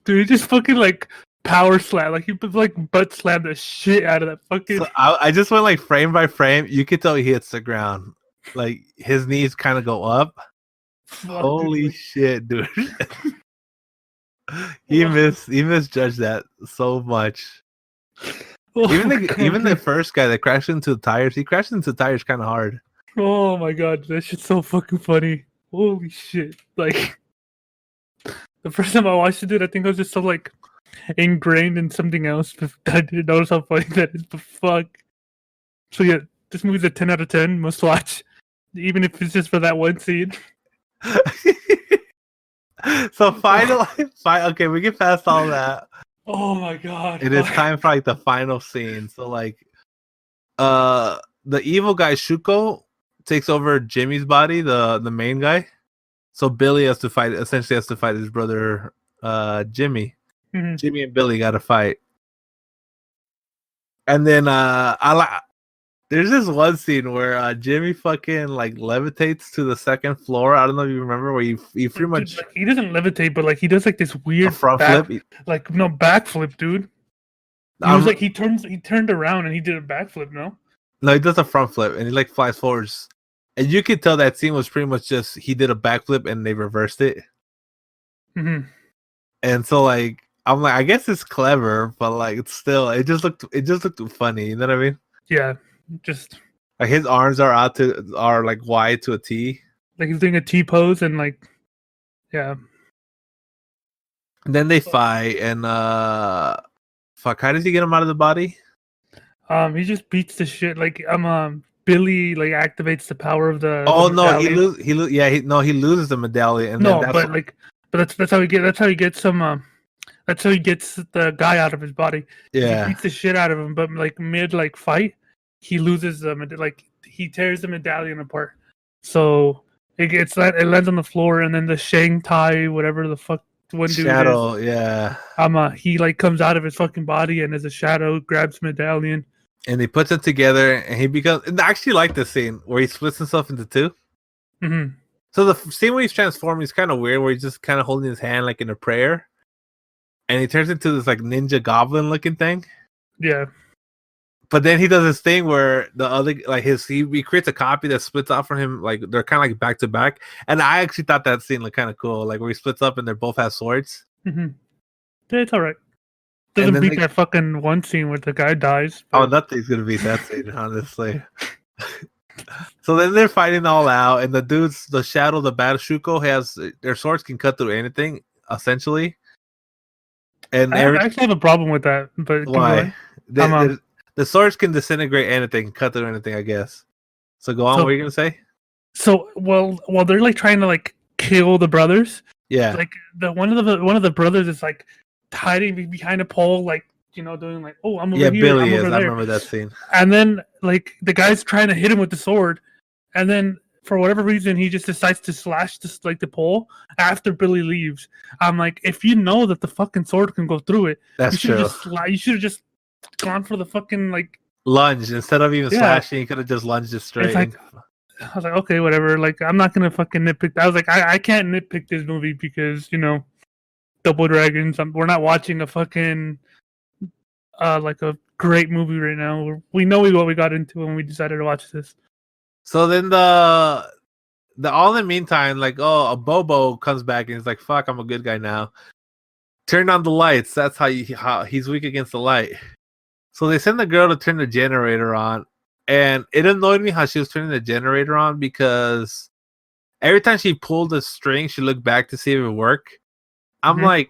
[SPEAKER 1] Dude, he just fucking like power slam. Like he like butt slammed the shit out of that fucking.
[SPEAKER 2] So I just went like frame by frame. You could tell he hits the ground. Like his knees kind of go up.
[SPEAKER 1] Fuck,
[SPEAKER 2] Holy
[SPEAKER 1] dude.
[SPEAKER 2] shit, dude. He misjudged that so much.
[SPEAKER 1] Oh
[SPEAKER 2] Even
[SPEAKER 1] my
[SPEAKER 2] the
[SPEAKER 1] God,
[SPEAKER 2] even the
[SPEAKER 1] dude.
[SPEAKER 2] first guy that crashed into the tires, he crashed into the tires kind of hard.
[SPEAKER 1] Oh my god, that shit's so fucking funny. Holy shit. Like the first time I watched it, dude, I think I was just so like ingrained in something else, but I didn't notice how funny that is, but fuck. So yeah, this movie's a 10 out of 10, must watch. Even if it's just for that one scene.
[SPEAKER 2] So finally, okay, we get past all that.
[SPEAKER 1] Oh my god.
[SPEAKER 2] It is
[SPEAKER 1] fuck.
[SPEAKER 2] time for like the final scene. So like, the evil guy Shuko takes over Jimmy's body, the main guy. So Billy essentially has to fight his brother, Jimmy.
[SPEAKER 1] Mhm.
[SPEAKER 2] Jimmy and Billy got to fight. And then there's this one scene where Jimmy fucking like levitates to the second floor. I don't know if you remember where he pretty
[SPEAKER 1] Dude,
[SPEAKER 2] much
[SPEAKER 1] like, he doesn't levitate, but like he does like this
[SPEAKER 2] a
[SPEAKER 1] weird
[SPEAKER 2] front
[SPEAKER 1] back,
[SPEAKER 2] flip.
[SPEAKER 1] like no backflip, dude. He was like he turned around and he did a backflip, no?
[SPEAKER 2] No, he does a front flip and he like flies forwards. And you could tell that scene was pretty much just he did a backflip and they reversed it.
[SPEAKER 1] Mm-hmm.
[SPEAKER 2] And so like I'm like, I guess it's clever, but like it's still it just looked funny, you know what I mean?
[SPEAKER 1] Yeah, just
[SPEAKER 2] Like his arms are like wide to a T.
[SPEAKER 1] like he's doing a T pose and like, yeah.
[SPEAKER 2] And then they fight and fuck, how does he get him out of the body?
[SPEAKER 1] He just beats the shit. Like Billy like activates the power of the.
[SPEAKER 2] Oh
[SPEAKER 1] the
[SPEAKER 2] no,
[SPEAKER 1] medallion.
[SPEAKER 2] he loses the medallion and
[SPEAKER 1] No,
[SPEAKER 2] then
[SPEAKER 1] that's how he gets some. That's how he gets the guy out of his body.
[SPEAKER 2] yeah.
[SPEAKER 1] He beats the shit out of him, but like mid like fight, he loses the like he tears the medallion apart. So it lands on the floor, and then the Shanghai whatever the fuck one dude
[SPEAKER 2] Shadow,
[SPEAKER 1] is.
[SPEAKER 2] yeah.
[SPEAKER 1] He like comes out of his fucking body and as a shadow grabs medallion.
[SPEAKER 2] And he puts it together and he becomes. And I actually like this scene where he splits himself into two.
[SPEAKER 1] Mm-hmm.
[SPEAKER 2] So the scene where he's transforming is kind of weird, where he's just kind of holding his hand like in a prayer, and he turns into this like ninja goblin looking thing.
[SPEAKER 1] Yeah.
[SPEAKER 2] But then he does this thing where the other like he creates a copy that splits out from him, like they're kind of like back to back. And I actually thought that scene looked kind of cool, like where he splits up and they both have swords.
[SPEAKER 1] Mm-hmm. Yeah, it's all right. Doesn't
[SPEAKER 2] then
[SPEAKER 1] beat
[SPEAKER 2] they-
[SPEAKER 1] that fucking one scene where the guy dies.
[SPEAKER 2] Oh,
[SPEAKER 1] but-
[SPEAKER 2] nothing's gonna beat that scene, honestly. So then they're fighting all out, and the shadow, the bad Shuko has their swords can cut through anything, essentially. And
[SPEAKER 1] I actually have a problem with that. But keep
[SPEAKER 2] why?
[SPEAKER 1] going.
[SPEAKER 2] The swords can disintegrate anything, cut through anything, I guess. So go on.
[SPEAKER 1] So-
[SPEAKER 2] What are you gonna say?
[SPEAKER 1] So while they're like trying to like kill the brothers,
[SPEAKER 2] Yeah,
[SPEAKER 1] like one of the brothers is like hiding behind a pole, like doing like, oh, I'm over
[SPEAKER 2] yeah.
[SPEAKER 1] here,
[SPEAKER 2] Billy
[SPEAKER 1] I'm
[SPEAKER 2] is.
[SPEAKER 1] over
[SPEAKER 2] I
[SPEAKER 1] there.
[SPEAKER 2] remember that scene.
[SPEAKER 1] And then like the guy's trying to hit him with the sword, and then for whatever reason he just decides to slash the pole after Billy leaves. I'm like, if you know that the fucking sword can go through it,
[SPEAKER 2] That's
[SPEAKER 1] you should
[SPEAKER 2] true.
[SPEAKER 1] have you should have just gone for the fucking like.
[SPEAKER 2] Lunge instead of even
[SPEAKER 1] Yeah.
[SPEAKER 2] slashing, you could have just lunged it straight.
[SPEAKER 1] like- I was like, okay, whatever. Like, I'm not gonna fucking nitpick. I was like, I can't nitpick this movie because Double Dragons. We're not watching a fucking like a great movie right now. We know what we got into when we decided to watch this.
[SPEAKER 2] So then the all in the meantime, like, oh, a Bobo comes back and he's like, "Fuck, I'm a good guy now." Turn on the lights. That's how he's weak against the light. So they send the girl to turn the generator on, and it annoyed me how she was turning the generator on because every time she pulled the string, she looked back to see if it worked. I'm
[SPEAKER 1] Mhm.
[SPEAKER 2] like,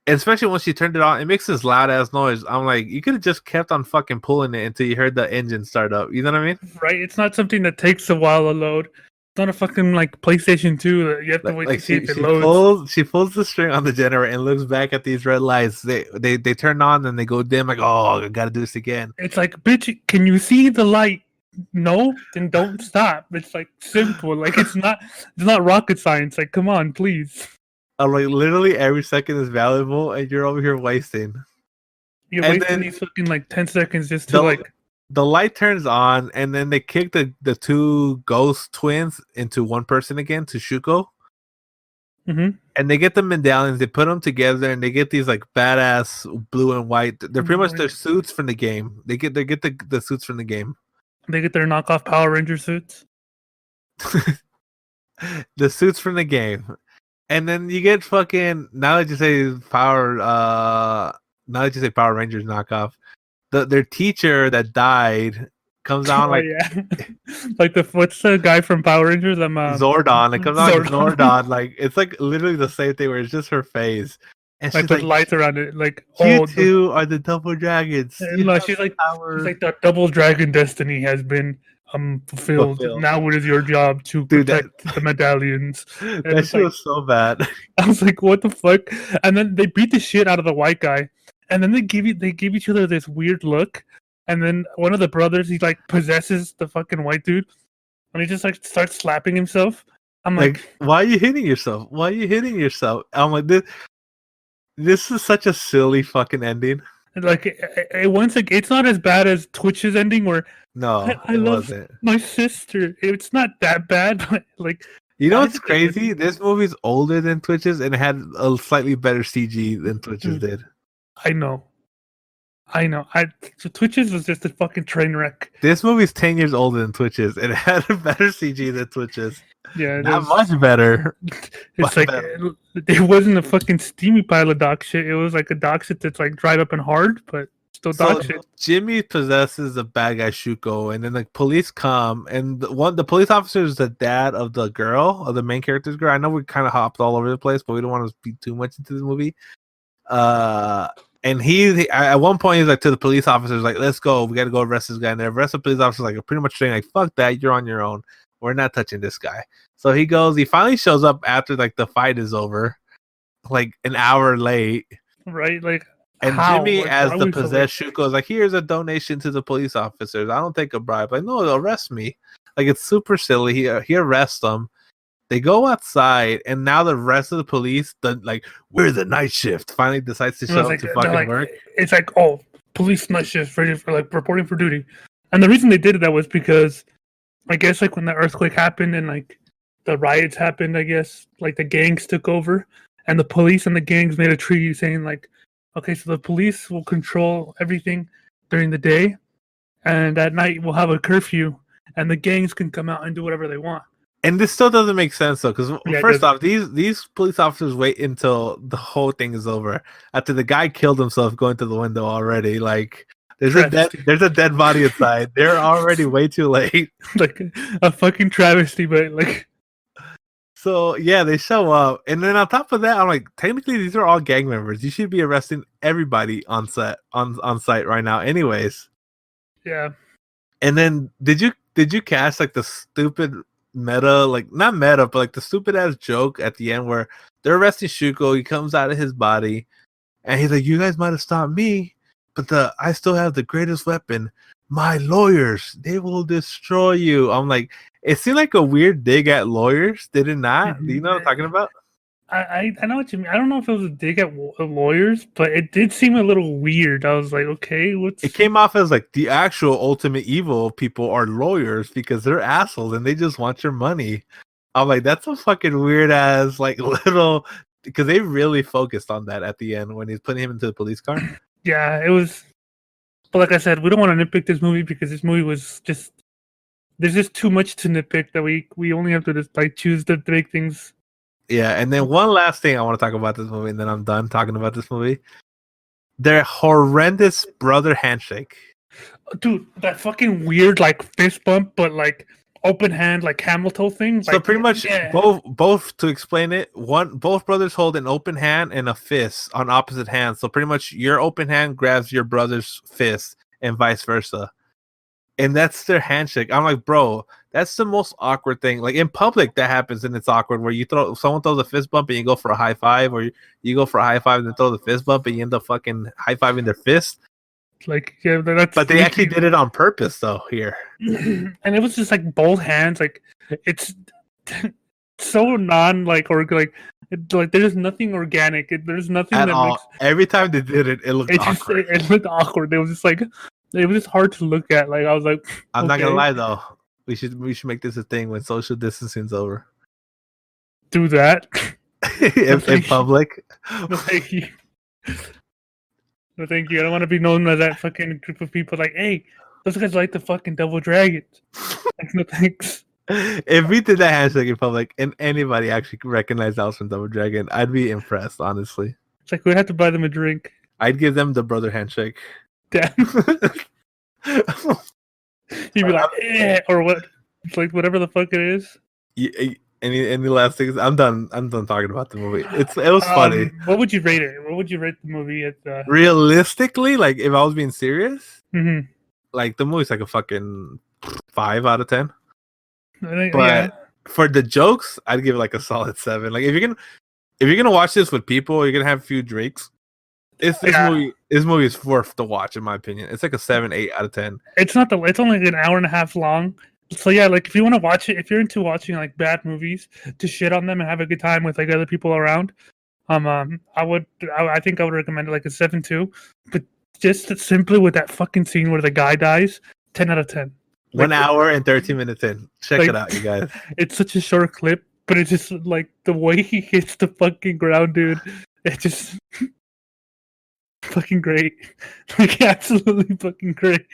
[SPEAKER 2] especially when she turned it on, it makes this loud ass noise. I'm like, you could have just kept on fucking pulling it until you heard the engine start up. You know what I mean?
[SPEAKER 1] Right? It's not something that takes a while to load. It's not a fucking like PlayStation 2 that you have to wait to see if it loads.
[SPEAKER 2] She pulls the string on the generator and looks back at these red lights. They turn on and they go dim. Like, oh, I gotta do this again.
[SPEAKER 1] It's like, bitch, can you see the light? No, then don't stop. It's like simple. Like it's not rocket science. Like, come on, please.
[SPEAKER 2] I'm like, literally every second is valuable, and you're over here wasting.
[SPEAKER 1] You're
[SPEAKER 2] And
[SPEAKER 1] wasting
[SPEAKER 2] then-
[SPEAKER 1] these fucking like 10 seconds just to
[SPEAKER 2] The-
[SPEAKER 1] like.
[SPEAKER 2] The light turns on, and then they kick the two ghost twins into one person again, to Shuko.
[SPEAKER 1] Mhm.
[SPEAKER 2] And they get the medallions, they put them together, and they get these like badass blue and white. They're pretty much their suits from the game. They get the suits from the game.
[SPEAKER 1] They get their knockoff Power Ranger suits.
[SPEAKER 2] The suits from the game. And then you get fucking now that you say Power Rangers knockoff, their teacher that died comes out
[SPEAKER 1] Oh,
[SPEAKER 2] like
[SPEAKER 1] yeah. Like what's the guy from Power Rangers?
[SPEAKER 2] Zordon. It comes out like
[SPEAKER 1] Zordon.
[SPEAKER 2] Zordon. Like it's like literally the same thing where it's just her face. And
[SPEAKER 1] like
[SPEAKER 2] she's
[SPEAKER 1] with
[SPEAKER 2] like,
[SPEAKER 1] lights around it. Like
[SPEAKER 2] you
[SPEAKER 1] the-
[SPEAKER 2] two are the double dragons.
[SPEAKER 1] and
[SPEAKER 2] You
[SPEAKER 1] like
[SPEAKER 2] have
[SPEAKER 1] she's like
[SPEAKER 2] power."
[SPEAKER 1] the double dragon destiny has been fulfilled.
[SPEAKER 2] Fulfilled.
[SPEAKER 1] Now it is your job to
[SPEAKER 2] Dude, that-
[SPEAKER 1] protect the medallions.
[SPEAKER 2] that
[SPEAKER 1] it's
[SPEAKER 2] shit
[SPEAKER 1] like-
[SPEAKER 2] was so bad.
[SPEAKER 1] I was like, what the fuck? And then they beat the shit out of the white guy. And then they give each other this weird look. And then one of the brothers, he like possesses the fucking white dude. And he just like starts slapping himself. I'm
[SPEAKER 2] Like, why are you hitting yourself? Why are you hitting yourself? I'm like, this is such a silly fucking ending.
[SPEAKER 1] once like it's not as bad as Twitch's ending where
[SPEAKER 2] No,
[SPEAKER 1] I
[SPEAKER 2] it
[SPEAKER 1] love-
[SPEAKER 2] wasn't.
[SPEAKER 1] my sister. It's not that bad, but like
[SPEAKER 2] You know
[SPEAKER 1] I
[SPEAKER 2] what's
[SPEAKER 1] think it was-
[SPEAKER 2] crazy? This movie's older than Twitch's and it had a slightly better CG than Twitch's
[SPEAKER 1] Dude.
[SPEAKER 2] did.
[SPEAKER 1] I know. So Twitch's was just a fucking train wreck.
[SPEAKER 2] This movie's 10 years older than Twitch's and it had a better CG than Twitch's.
[SPEAKER 1] Yeah, it
[SPEAKER 2] Not
[SPEAKER 1] was-
[SPEAKER 2] much better.
[SPEAKER 1] It's like
[SPEAKER 2] better.
[SPEAKER 1] it wasn't a fucking steamy pile of dog shit. It was like a dog shit that's like dried up and hard, but still
[SPEAKER 2] So
[SPEAKER 1] dog shit.
[SPEAKER 2] Jimmy possesses the bad guy Shuko, and then the police come, and the police officer is the dad of the girl, of the main character's girl. I know we kind of hopped all over the place, but we don't want to speak too much into the movie. And he at one point he's like to the police officers like, "Let's go, we got to go arrest this guy." And the rest of the police officers like are pretty much saying like, "Fuck that, you're on your own. We're not touching this guy." So he goes. He finally shows up after like the fight is over, like an hour late.
[SPEAKER 1] Right? Like
[SPEAKER 2] And
[SPEAKER 1] how?
[SPEAKER 2] Jimmy,
[SPEAKER 1] Like,
[SPEAKER 2] as
[SPEAKER 1] why
[SPEAKER 2] the
[SPEAKER 1] we so late?
[SPEAKER 2] possessed Shuko, is like, "Here's a donation to the police officers. I don't take a bribe." Like, no, arrest me. Like, it's super silly. He arrests them. They go outside, and now the rest of the police, we're the night shift, finally decides to
[SPEAKER 1] It was
[SPEAKER 2] show up
[SPEAKER 1] like-
[SPEAKER 2] to
[SPEAKER 1] they're
[SPEAKER 2] fucking
[SPEAKER 1] like-
[SPEAKER 2] work.
[SPEAKER 1] It's like, oh, police night shift ready for like reporting for duty. And the reason they did that was because I guess like when the earthquake happened and like the riots happened, I guess like the gangs took over and the police and the gangs made a treaty saying like, okay, so the police will control everything during the day and at night we'll have a curfew and the gangs can come out and do whatever they want.
[SPEAKER 2] And this still doesn't make sense though, because
[SPEAKER 1] Yeah, it
[SPEAKER 2] first
[SPEAKER 1] doesn't.
[SPEAKER 2] off, these police officers wait until the whole thing is over. After the guy killed himself going to the window already, like
[SPEAKER 1] Travesty.
[SPEAKER 2] there's a dead body inside. They're already way too late.
[SPEAKER 1] Like a fucking travesty, but like
[SPEAKER 2] So yeah, they show up, and then on top of that, I'm like, technically these are all gang members. You should be arresting everybody on site right now, anyways.
[SPEAKER 1] yeah.
[SPEAKER 2] And then did you catch like the stupid meta, like not meta, but like the stupid ass joke at the end where they're arresting Shuko, he comes out of his body, and he's like, "You guys might have stopped me, but I still have the greatest weapon. My lawyers, they will destroy you." I'm like, it seemed like a weird dig at lawyers, did it not? Do you know what I'm talking about?
[SPEAKER 1] I know what you mean. I don't know if it was a dig at lawyers, but it did seem a little weird. I was like, okay, what's
[SPEAKER 2] It came off as like the actual ultimate evil people are lawyers because they're assholes and they just want your money. I'm like, that's a fucking weird ass like little, because they really focused on that at the end when he's putting him into the police car.
[SPEAKER 1] yeah, it was. But like I said, we don't want to nitpick this movie because this movie was just there's just too much to nitpick that we only have to just like choose the big things.
[SPEAKER 2] Yeah, and then one last thing I want to talk about this movie, and then I'm done talking about this movie. Their horrendous brother handshake.
[SPEAKER 1] Dude, that fucking weird like fist bump, but like open hand, like camel toe thing.
[SPEAKER 2] So
[SPEAKER 1] Like,
[SPEAKER 2] pretty much
[SPEAKER 1] yeah.
[SPEAKER 2] both to explain it, both brothers hold an open hand and a fist on opposite hands. So pretty much your open hand grabs your brother's fist and vice versa. And that's their handshake. I'm like, bro, that's the most awkward thing. Like in public, that happens and it's awkward where someone throws a fist bump and you go for a high five, or you go for a high five and then throw the fist bump and you end up fucking high fiving their fist.
[SPEAKER 1] Like, yeah, that's
[SPEAKER 2] But they actually did it on purpose though here.
[SPEAKER 1] and it was just like both hands. Like it's so non like or like there's nothing organic. There's nothing
[SPEAKER 2] At
[SPEAKER 1] that
[SPEAKER 2] all.
[SPEAKER 1] makes
[SPEAKER 2] Every time they did it, it looked awkward.
[SPEAKER 1] it looked awkward. It was just like it was just hard to look at. Like I was like,
[SPEAKER 2] I'm not gonna
[SPEAKER 1] okay,
[SPEAKER 2] lie though. We should make this a thing when social distancing's over.
[SPEAKER 1] do that.
[SPEAKER 2] in public.
[SPEAKER 1] No, thank you. No, thank you. I don't want to be known as that fucking group of people. Like, hey, those guys like the fucking Double Dragons. Like, no thanks.
[SPEAKER 2] If we did that handshake in public and anybody actually recognized us from Double Dragon, I'd be impressed, honestly.
[SPEAKER 1] It's like we'd have to buy them a drink.
[SPEAKER 2] I'd give them the brother handshake.
[SPEAKER 1] Damn. He'd be like, eh, or what? It's like whatever the fuck it is.
[SPEAKER 2] Any last things? I'm done talking about the movie. It was funny.
[SPEAKER 1] What would you rate it? What would you rate the movie at?
[SPEAKER 2] Realistically, like if I was being serious,
[SPEAKER 1] Mm-hmm.
[SPEAKER 2] like the movie's like a fucking 5 out of 10.
[SPEAKER 1] But
[SPEAKER 2] But for the jokes, I'd give it like a solid 7. Like if you're gonna watch this with people, you're gonna have a few drinks. This movie is worth the watch in my opinion. It's like a 7, 8 out of 10.
[SPEAKER 1] it's not the. It's only like an hour and a half long. So yeah, like if you want to watch it, if you're into watching like bad movies to shit on them and have a good time with like other people around, I think I would recommend it like a 7 too. But just simply with that fucking scene where the guy dies, 10 out of 10.
[SPEAKER 2] 1 hour and 13 minutes in. Check
[SPEAKER 1] like,
[SPEAKER 2] it out, you guys.
[SPEAKER 1] It's such a short clip, but it's just like the way he hits the fucking ground, dude. It's just fucking great. Like absolutely fucking great.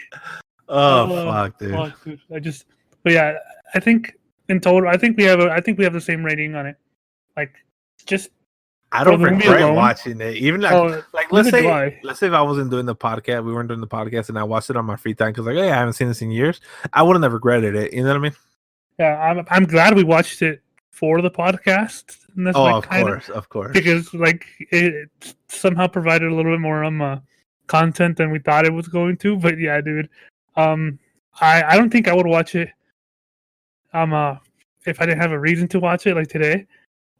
[SPEAKER 2] Oh fuck, dude.
[SPEAKER 1] Fuck, dude. But yeah, I think in total, I think we have the same rating on it. Like, just
[SPEAKER 2] I don't
[SPEAKER 1] for the movie
[SPEAKER 2] regret
[SPEAKER 1] alone?
[SPEAKER 2] watching it. Even like let's
[SPEAKER 1] neither do I.
[SPEAKER 2] say if I wasn't doing the podcast, we weren't doing the podcast, and I watched it on my free time because like, hey, I haven't seen this in years. I wouldn't have regretted it. You know what I mean?
[SPEAKER 1] Yeah, I'm glad we watched it for the podcast. And that's
[SPEAKER 2] of course.
[SPEAKER 1] Because like it somehow provided a little bit more content than we thought it was going to. But yeah, dude, I don't think I would watch it. If I didn't have a reason to watch it like today.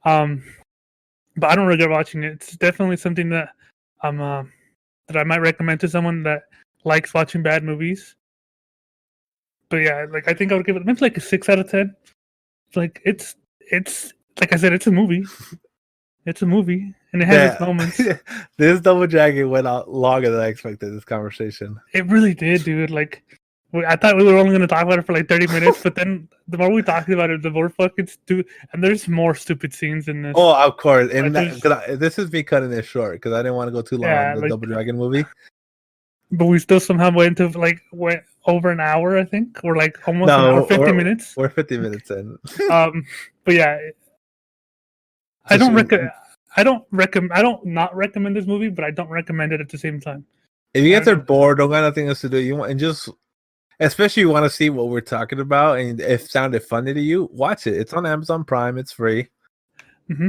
[SPEAKER 1] But I don't regret watching it. It's definitely something that that I might recommend to someone that likes watching bad movies. But yeah, like I think I would give it maybe like a 6 out of 10. Like it's like I said, it's a movie. It's a movie, and it has its moments.
[SPEAKER 2] This Double Dragon went out longer than I expected. This conversation.
[SPEAKER 1] It really did, dude. Like I thought we were only going to talk about it for like 30 minutes, but then the more we talked about it, the more fucking stupid. And there's more stupid scenes in this.
[SPEAKER 2] Oh, of course. And
[SPEAKER 1] Like,
[SPEAKER 2] this is me cutting this short because I didn't want to go too long on the
[SPEAKER 1] like-
[SPEAKER 2] Double Dragon movie.
[SPEAKER 1] but we still somehow went over an hour. I think, or like almost an hour, 50 minutes.
[SPEAKER 2] We're 50 minutes in.
[SPEAKER 1] But yeah, I don't not recommend this movie, but I don't recommend it at the same time.
[SPEAKER 2] If you guys are bored, don't got nothing else to do, you want and just especially you want to see what we're talking about, and if it sounded funny to you, watch it. It's on Amazon Prime. It's free.
[SPEAKER 1] Mm-hmm.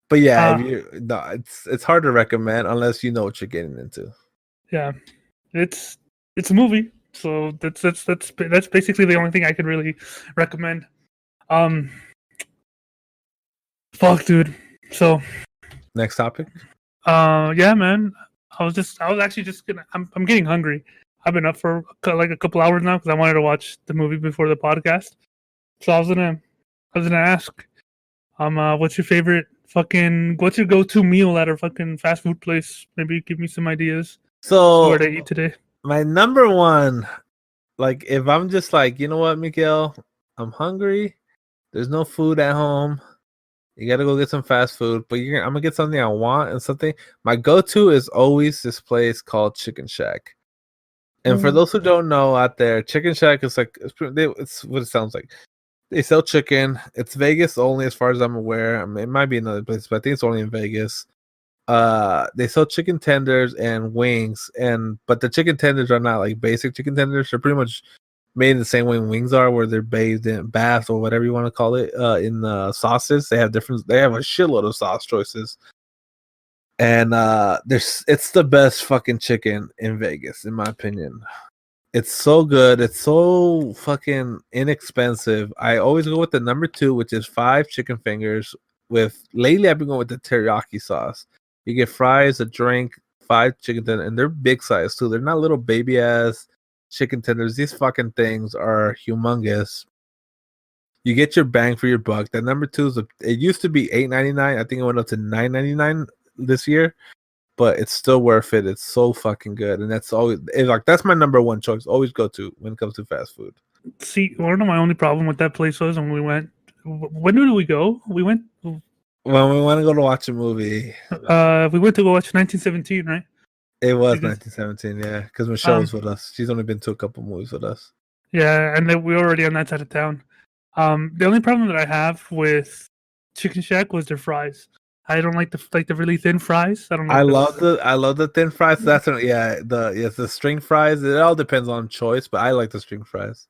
[SPEAKER 2] But yeah, it's hard to recommend unless you know what you're getting into.
[SPEAKER 1] Yeah, it's a movie, so that's basically the only thing I could really recommend. Fuck, dude. So
[SPEAKER 2] next topic.
[SPEAKER 1] Yeah, man. I was actually just gonna. I'm getting hungry. I've been up for like a couple hours now because I wanted to watch the movie before the podcast. So I was gonna ask, what's your favorite what's your go-to meal at a fucking fast food place? Maybe give me some ideas.
[SPEAKER 2] So
[SPEAKER 1] where to eat today?
[SPEAKER 2] My number one, like if I'm just like, you know what, Miguel, I'm hungry. There's no food at home. You gotta go get some fast food, but I'm gonna get something I want and something. My go-to is always this place called Chicken Shack. And for those who don't know out there, Chicken Shack is like it's what it sounds like. They sell chicken. It's Vegas only, as far as I'm aware. I mean, it might be another place, but I think it's only in Vegas. They sell chicken tenders and wings, but the chicken tenders are not like basic chicken tenders. They're pretty much made the same way wings are, where they're bathed in baths or whatever you want to call it, in sauces. They have a shitload of sauce choices, and it's the best fucking chicken in Vegas, in my opinion. It's so good. It's so fucking inexpensive. I always go with the number 2, which is 5 chicken fingers. Lately, I've been going with the teriyaki sauce. You get fries, a drink, 5 chicken tenders, and they're big size too. They're not little baby ass chicken tenders. These fucking things are humongous. You get your bang for your buck. That number 2 it used to be $8.99. I think it went up to $9.99 this year, but it's still worth it. It's so fucking good, and that's my number 1 choice. Always go to when it comes to fast food.
[SPEAKER 1] See, one of my only problem with that place was when we went. When did we go? We went
[SPEAKER 2] when we want to go to watch a movie.
[SPEAKER 1] We went to go watch 1917, right?
[SPEAKER 2] It was 1917, yeah, because Michelle was with us. She's only been to a couple movies with us.
[SPEAKER 1] Yeah, and then we were already on that side of town. The only problem that I have with Chicken Shack was their fries. I don't like the really thin fries. I love
[SPEAKER 2] the thin fries. That's the string fries. It all depends on choice, but I like the string fries.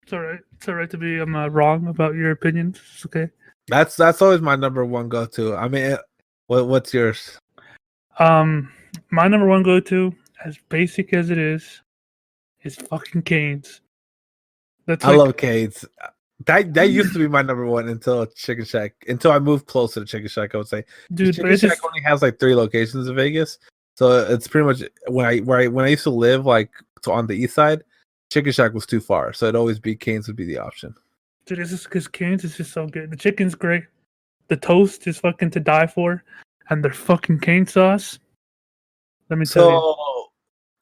[SPEAKER 1] It's all right. It's all right to be wrong about your opinions. It's okay.
[SPEAKER 2] That's always my number 1 go-to. I mean, what's yours?
[SPEAKER 1] My number 1 go-to, as basic as it is fucking Cane's.
[SPEAKER 2] I love Cane's. That used to be my number 1 until Chicken Shack. Until I moved closer to Chicken Shack, I would say.
[SPEAKER 1] Dude,
[SPEAKER 2] Chicken Shack only has like 3 locations in Vegas, so it's pretty much when I used to live on the east side, Chicken Shack was too far, so it'd always be Cane's would be the option.
[SPEAKER 1] Dude, it's just because Cane's is just so good. The chicken's great. The toast is fucking to die for, and their fucking cane sauce. Let me tell you.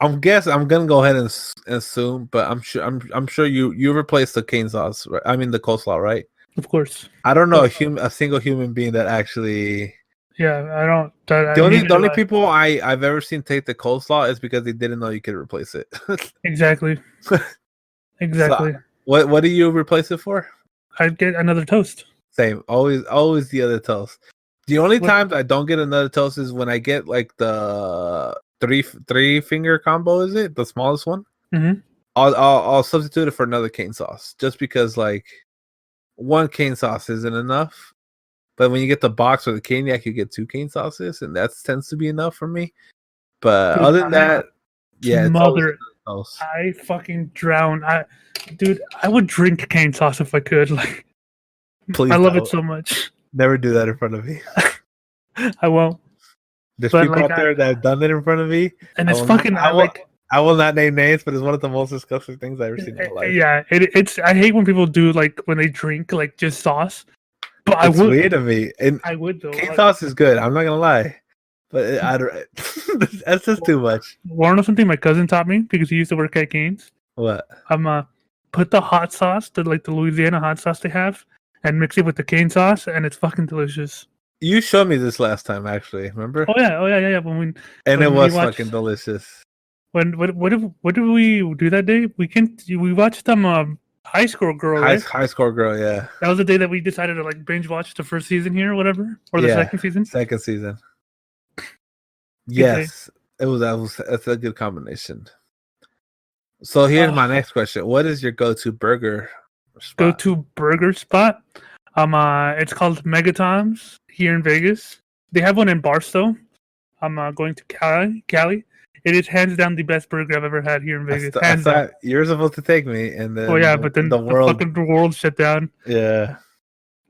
[SPEAKER 2] I'm gonna go ahead and assume, but I'm sure you replaced the cane sauce, right? I mean the coleslaw, right?
[SPEAKER 1] Of course.
[SPEAKER 2] I don't know a single human being that actually.
[SPEAKER 1] Yeah, I don't.
[SPEAKER 2] The only people I've ever seen take the coleslaw is because they didn't know you could replace it.
[SPEAKER 1] Exactly. Exactly.
[SPEAKER 2] So, what do you replace it for?
[SPEAKER 1] I'd get another toast.
[SPEAKER 2] Same. Always the other toast. The only times I don't get another toast is when I get like the three finger combo. Is it the smallest one?
[SPEAKER 1] Mm-hmm.
[SPEAKER 2] I'll substitute it for another cane sauce, just because like 1 cane sauce isn't enough. But when you get the box or the caniac, you get 2 cane sauces, and that tends to be enough for me. But other than that, yeah,
[SPEAKER 1] I fucking drown. I would drink cane sauce if I could. Like,
[SPEAKER 2] please,
[SPEAKER 1] I love it so much.
[SPEAKER 2] Never do that in front of me.
[SPEAKER 1] I won't.
[SPEAKER 2] There's people out there that have done it in front of me,
[SPEAKER 1] and it's fucking.
[SPEAKER 2] I will not name names, but it's one of the most disgusting things I've ever seen in my life.
[SPEAKER 1] Yeah, it's. I hate when people do when they drink just sauce. But
[SPEAKER 2] it's weird to me. And
[SPEAKER 1] I would though.
[SPEAKER 2] Cane sauce is good. I'm not gonna lie, but that's just too much.
[SPEAKER 1] Want to know something my cousin taught me because he used to work at Cane's?
[SPEAKER 2] What?
[SPEAKER 1] Put the hot sauce, the Louisiana hot sauce they have, and mix it with the cane sauce, and it's fucking delicious.
[SPEAKER 2] You showed me this last time, actually. Remember?
[SPEAKER 1] Oh yeah.
[SPEAKER 2] It was fucking delicious.
[SPEAKER 1] what did we do that day? We watched High School Girl, right?
[SPEAKER 2] High score girl, yeah.
[SPEAKER 1] That was the day that we decided to like binge watch the first season here or whatever, or the
[SPEAKER 2] Yeah,
[SPEAKER 1] second season.
[SPEAKER 2] second season.
[SPEAKER 1] Good day.
[SPEAKER 2] Yes, that's a good combination. So here's my next question: what is your go-to burger spot?
[SPEAKER 1] Go-to burger spot? It's called Megatom's here in Vegas. They have one in Barstow. I'm going to Cali. It is hands down the best burger I've ever had here in Vegas.
[SPEAKER 2] I
[SPEAKER 1] Hands down.
[SPEAKER 2] thought you were supposed to take me, and then
[SPEAKER 1] Oh yeah, but then the fucking world shut down.
[SPEAKER 2] Yeah.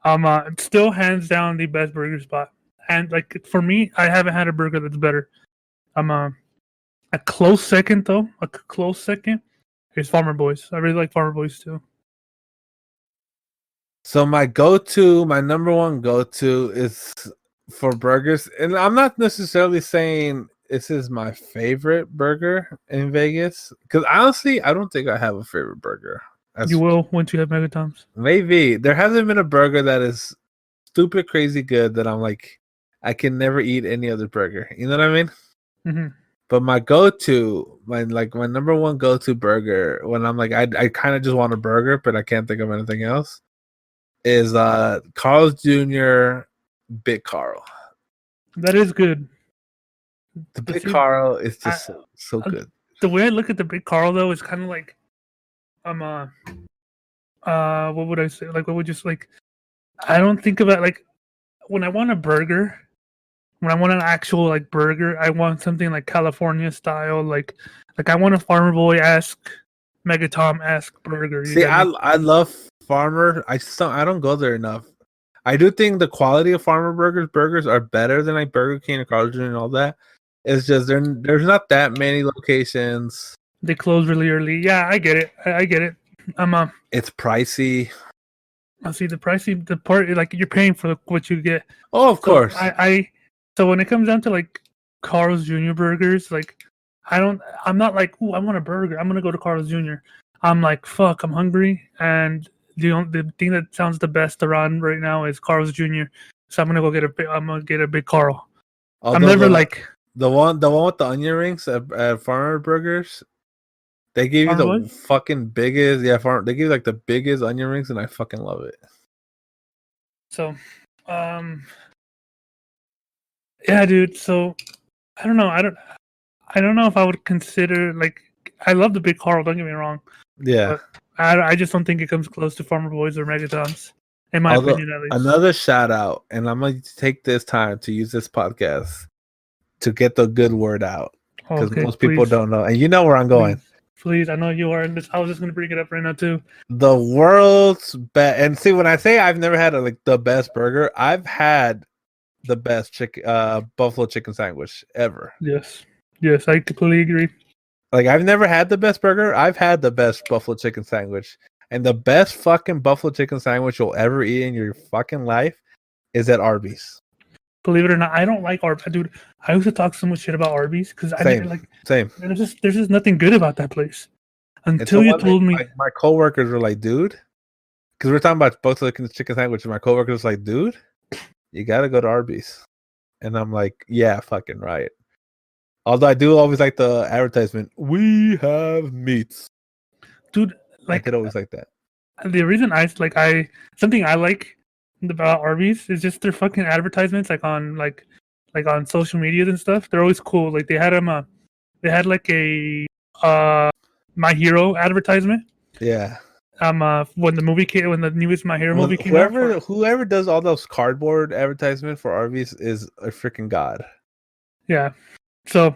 [SPEAKER 1] It's still hands down the best burger spot. And like for me, I haven't had a burger that's better. A close second though. A close second is Farmer Boys. I really like Farmer Boys too.
[SPEAKER 2] So my number one go-to is for burgers, and I'm not necessarily saying this is my favorite burger in Vegas, because honestly, I don't think I have a favorite burger.
[SPEAKER 1] You will once you have Megatom's.
[SPEAKER 2] Maybe there hasn't been a burger that is stupid crazy good that I'm like, I can never eat any other burger. You know what I mean?
[SPEAKER 1] Mm-hmm.
[SPEAKER 2] But my number one go-to burger when I'm like, I kind of just want a burger, but I can't think of anything else, is Carl's Jr. Big Carl.
[SPEAKER 1] That is good.
[SPEAKER 2] The Big Carl is just so good.
[SPEAKER 1] The way I look at the Big Carl though is kind of like, what would I say? Like, what would you like? I don't think about like when I want a burger. When I want an actual like burger, I want something like California style, like I want a Farmer Boy-esque, Megatom-esque burger.
[SPEAKER 2] See, I love Farmer. I don't go there enough. I do think the quality of Farmer burgers are better than like Burger King and Carl's Jr. and all that. It's just there's not that many locations.
[SPEAKER 1] They close really early. Yeah, I get it. I get it.
[SPEAKER 2] It's pricey.
[SPEAKER 1] I see the part like you're paying for what you get.
[SPEAKER 2] Oh, of course.
[SPEAKER 1] So when it comes down to like Carl's Jr. burgers, like I'm not like, ooh, I want a burger, I'm gonna go to Carl's Jr. I'm like, fuck, I'm hungry, and the thing that sounds the best around right now is Carl's Jr. So I'm gonna get a Big Carl.
[SPEAKER 2] Although
[SPEAKER 1] I'm never like
[SPEAKER 2] the one with the onion rings at Farmer Burgers. They give you the fucking biggest, they give you like the biggest onion rings, and I fucking love it.
[SPEAKER 1] So, yeah, dude. So, I don't know. I don't know if I would consider like I love the Big Carl. Don't get me wrong.
[SPEAKER 2] Yeah.
[SPEAKER 1] I just don't think it comes close to Farmer Boys or Megatom's, in my opinion, at least.
[SPEAKER 2] Another shout out, and I'm going to take this time to use this podcast to get the good word out, because most people don't know, and you know where I'm going.
[SPEAKER 1] Please, I know you are. I was just going to bring it up right now too.
[SPEAKER 2] The world's best, and see, when I say I've never had the best burger, I've had the best buffalo chicken sandwich ever.
[SPEAKER 1] Yes, I completely agree.
[SPEAKER 2] Like, I've never had the best burger. I've had the best buffalo chicken sandwich, and the best fucking buffalo chicken sandwich you'll ever eat in your fucking life is at Arby's.
[SPEAKER 1] Believe it or not, I don't like Arby's, dude. I used to talk so much shit about Arby's because I didn't like.
[SPEAKER 2] Same.
[SPEAKER 1] There's just nothing good about that place. Until you told me,
[SPEAKER 2] my coworkers were like, "Dude," because we're talking about buffalo chicken sandwich, and my coworkers was like, "Dude, you gotta go to Arby's," and I'm like, "Yeah, fucking right." Although I do always like the advertisement, "We have meats,"
[SPEAKER 1] dude. Like,
[SPEAKER 2] I could always like that.
[SPEAKER 1] The reason something I like about Arby's is just their fucking advertisements, like on social media and stuff. They're always cool. Like they had like a My Hero advertisement.
[SPEAKER 2] Yeah.
[SPEAKER 1] When the newest My Hero movie came out.
[SPEAKER 2] Whoever does all those cardboard advertisement for Arby's is a freaking god.
[SPEAKER 1] Yeah. So,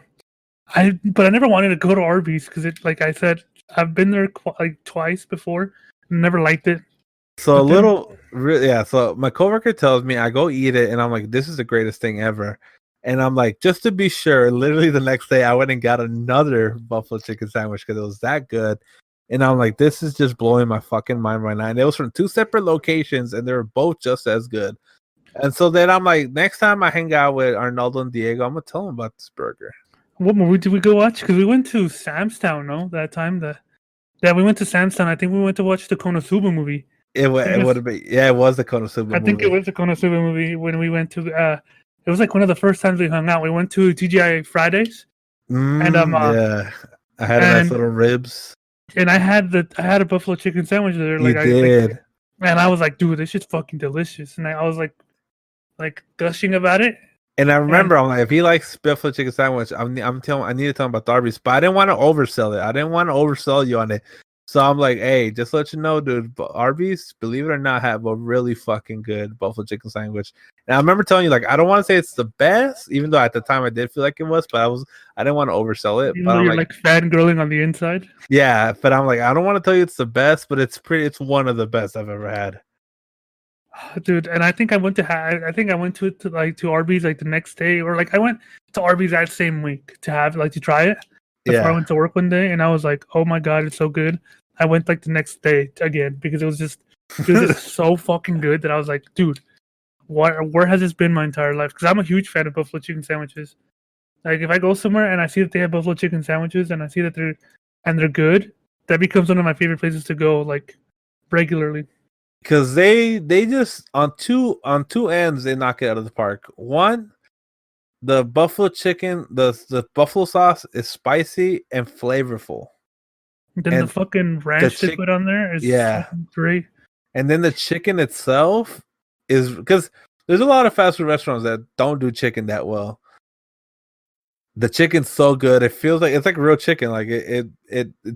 [SPEAKER 1] but I never wanted to go to Arby's because it, like I said, I've been there like twice before, and never liked it.
[SPEAKER 2] So So my coworker tells me I go eat it, and I'm like, "This is the greatest thing ever." And I'm like, just to be sure, literally the next day I went and got another buffalo chicken sandwich because it was that good. And I'm like, this is just blowing my fucking mind right now. And it was from two separate locations, and they were both just as good. And so then I'm like, next time I hang out with Arnaldo and Diego, I'm gonna tell them about this burger.
[SPEAKER 1] What movie did we go watch? Because we went to Sam's Town, no? That time we went to Sam's Town. I think we went to watch the Konosuba movie.
[SPEAKER 2] It would have been, it was the Konosuba movie.
[SPEAKER 1] I think it was the Konosuba movie when we went to it was like one of the first times we hung out. We went to TGI Fridays.
[SPEAKER 2] Yeah. I had a nice
[SPEAKER 1] And
[SPEAKER 2] little ribs.
[SPEAKER 1] and I had a buffalo chicken sandwich there.
[SPEAKER 2] You did.
[SPEAKER 1] And I was like, dude, this shit's fucking delicious. And I was like gushing about it.
[SPEAKER 2] And I remember, I'm like, if he likes buffalo chicken sandwich, I'm telling, I need to tell him about the Arby's, but I didn't want to oversell it. I didn't want to oversell you on it. So I'm like, hey, just let you know, dude, Arby's, believe it or not, have a really fucking good buffalo chicken sandwich. And I remember telling you, like, I don't want to say it's the best, even though at the time I did feel like it was, but I didn't want to oversell it.
[SPEAKER 1] Even
[SPEAKER 2] But
[SPEAKER 1] though
[SPEAKER 2] I'm
[SPEAKER 1] you're like fangirling on the inside.
[SPEAKER 2] yeah, but I'm like, I don't want to tell you it's the best, but it's one of the best I've ever had.
[SPEAKER 1] Dude, and I think I went to to Arby's like the next day, or like I went to Arby's that same week to try it before I went to work one day, and I was like, oh my god, it's so good. I went like the next day again because it was just so fucking good that I was like, dude, where has this been my entire life? Because I'm a huge fan of buffalo chicken sandwiches. Like if I go somewhere and I see that they have buffalo chicken sandwiches and I see that they're good, that becomes one of my favorite places to go like regularly.
[SPEAKER 2] Because they just on two ends they knock it out of the park. One, the buffalo chicken, the buffalo sauce is spicy and flavorful.
[SPEAKER 1] Then and the fucking ranch they put on there is great.
[SPEAKER 2] And then the chicken itself is, because there's a lot of fast food restaurants that don't do chicken that well. The chicken's so good. It feels like it's like real chicken. Like it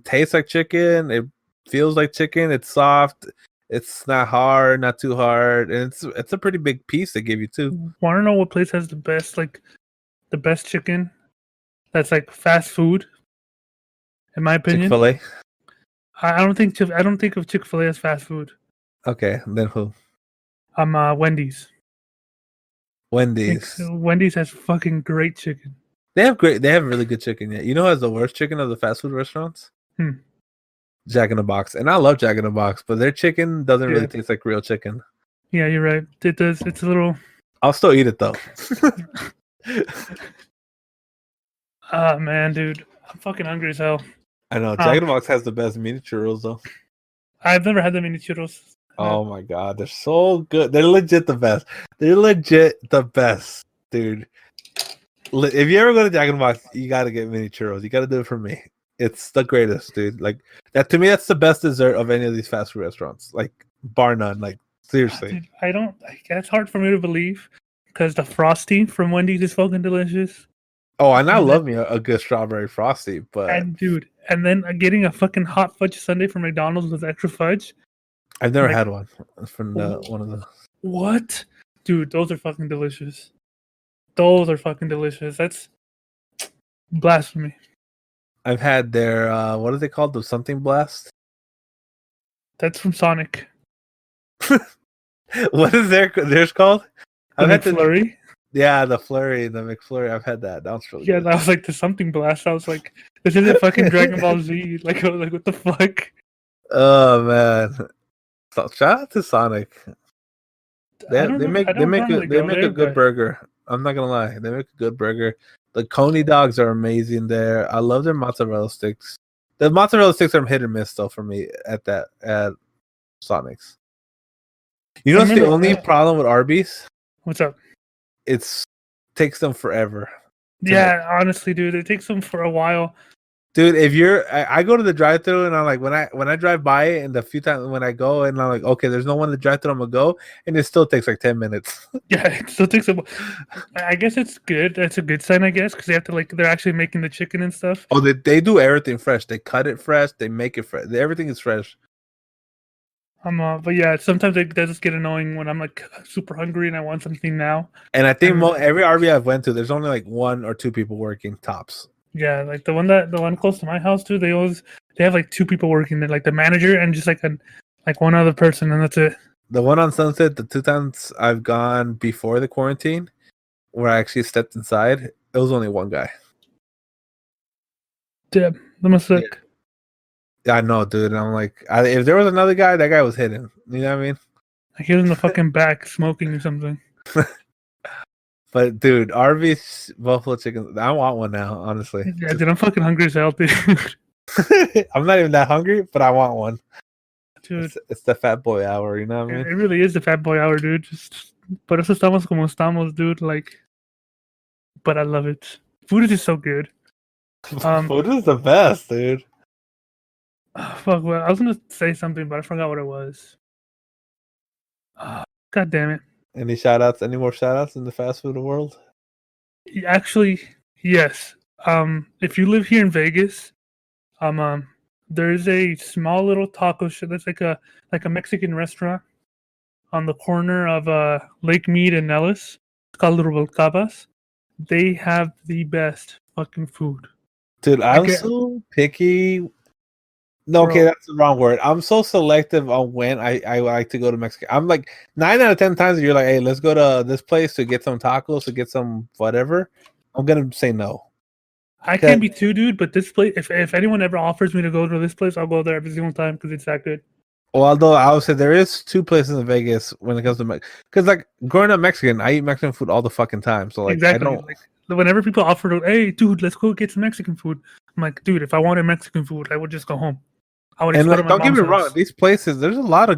[SPEAKER 2] tastes like chicken. It feels like chicken. It's soft. It's not hard, not too hard, and it's a pretty big piece they give you too.
[SPEAKER 1] Want to know what place has the best chicken? That's like fast food. In my opinion,
[SPEAKER 2] Chick-fil-A.
[SPEAKER 1] I don't think of Chick-fil-A as fast food.
[SPEAKER 2] Okay, then who?
[SPEAKER 1] Wendy's. Wendy's has fucking great chicken.
[SPEAKER 2] They have really good chicken. Yeah, you know who has the worst chicken of the fast food restaurants? Jack in the Box, and I love Jack in the Box, but their chicken doesn't really taste like real chicken.
[SPEAKER 1] Yeah, you're right. It does. It's a little.
[SPEAKER 2] I'll still eat it though.
[SPEAKER 1] Ah, man, dude, I'm fucking hungry as hell.
[SPEAKER 2] I know Jack in the Box has the best mini churros though.
[SPEAKER 1] I've never had the mini churros.
[SPEAKER 2] Oh my god, they're so good. They're legit the best. They're legit the best, dude. If you ever go to Jack in the Box, you gotta get mini churros. You gotta do it for me. It's the greatest, dude. Like that to me, that's the best dessert of any of these fast food restaurants. Like bar none. Like seriously.
[SPEAKER 1] Dude, it's hard for me to believe because the Frosty from Wendy's is fucking delicious.
[SPEAKER 2] Oh, and I love me a good strawberry Frosty, but
[SPEAKER 1] and then getting a fucking hot fudge sundae from McDonald's with extra fudge.
[SPEAKER 2] I've never had one from one of the.
[SPEAKER 1] What, dude? Those are fucking delicious. Those are fucking delicious. That's blasphemy.
[SPEAKER 2] I've had their what are they called? The something blast.
[SPEAKER 1] That's from Sonic.
[SPEAKER 2] What is theirs called?
[SPEAKER 1] The McFlurry.
[SPEAKER 2] Yeah, the McFlurry. I've had that. That was really good.
[SPEAKER 1] That was like the something blast. I was like, this isn't fucking Dragon Ball Z. Like, I was like, what the fuck?
[SPEAKER 2] Oh man! So, shout out to Sonic. They make a good burger. I'm not gonna lie, they make a good burger. The Coney dogs are amazing there. I love their mozzarella sticks. The mozzarella sticks are hit or miss though for me at Sonic's. You know what's the only problem with Arby's?
[SPEAKER 1] What's up?
[SPEAKER 2] It takes them forever.
[SPEAKER 1] Yeah, honestly, dude, it takes them for a while.
[SPEAKER 2] Dude, I go to the drive-thru and I'm like, when I drive by it, and the few times when I go and I'm like, okay, there's no one in the drive-thru, I'm gonna go, and it still takes like 10 minutes.
[SPEAKER 1] Yeah, it still takes I guess it's good. That's a good sign, I guess, because they have to they're actually making the chicken and stuff.
[SPEAKER 2] Oh, they do everything fresh. They cut it fresh. They make it fresh. Everything is fresh.
[SPEAKER 1] But yeah, sometimes it does get annoying when I'm like super hungry and I want something now.
[SPEAKER 2] And I think every RV I've went to, there's only like 1 or 2 people working tops.
[SPEAKER 1] Yeah, like the one close to my house too. They have like 2 people working there, like the manager and just like one other person, and that's it.
[SPEAKER 2] The one on Sunset, the 2 times I've gone before the quarantine, where I actually stepped inside, it was only 1 guy.
[SPEAKER 1] Damn, that must suck.
[SPEAKER 2] Yeah, I know, dude. And I'm like, if there was another guy, that guy was hidden. You know what I mean?
[SPEAKER 1] Like he was in the fucking back smoking or something.
[SPEAKER 2] But dude, Arby's buffalo chicken, I want one now, honestly.
[SPEAKER 1] Yeah, dude, I'm fucking hungry as hell, dude.
[SPEAKER 2] I'm not even that hungry, but I want one.
[SPEAKER 1] Dude,
[SPEAKER 2] it's the fat boy hour, you know what I mean?
[SPEAKER 1] It really is the fat boy hour, dude. Just por eso estamos como estamos, dude. Like, but I love it. Food is just so good.
[SPEAKER 2] Food is the best, dude.
[SPEAKER 1] Fuck, well, I was gonna say something, but I forgot what it was. God damn it.
[SPEAKER 2] Any shout outs? Any more shout outs in the fast food world?
[SPEAKER 1] Actually, yes. If you live here in Vegas, there's a small little taco shop that's like a Mexican restaurant on the corner of Lake Mead and Nellis. It's called Little Cabas. They have the best fucking food.
[SPEAKER 2] Dude, I'm so picky. No, okay, that's the wrong word. I'm so selective on when I like to go to Mexico. I'm like 9 out of 10 times you're like, hey, let's go to this place to get some tacos, to get some whatever. I'm gonna say no.
[SPEAKER 1] I can't be too, dude, but this place, if anyone ever offers me to go to this place, I'll go there every single time because it's that good.
[SPEAKER 2] Well, although I would say there is 2 places in Vegas when it comes to because like growing up Mexican, I eat Mexican food all the fucking time. So like,
[SPEAKER 1] exactly.
[SPEAKER 2] I don't
[SPEAKER 1] like whenever people offer to, hey, dude, let's go get some Mexican food. I'm like, dude, if I wanted Mexican food, I would just go home. I would.
[SPEAKER 2] And like, don't get me wrong, these places, there's a lot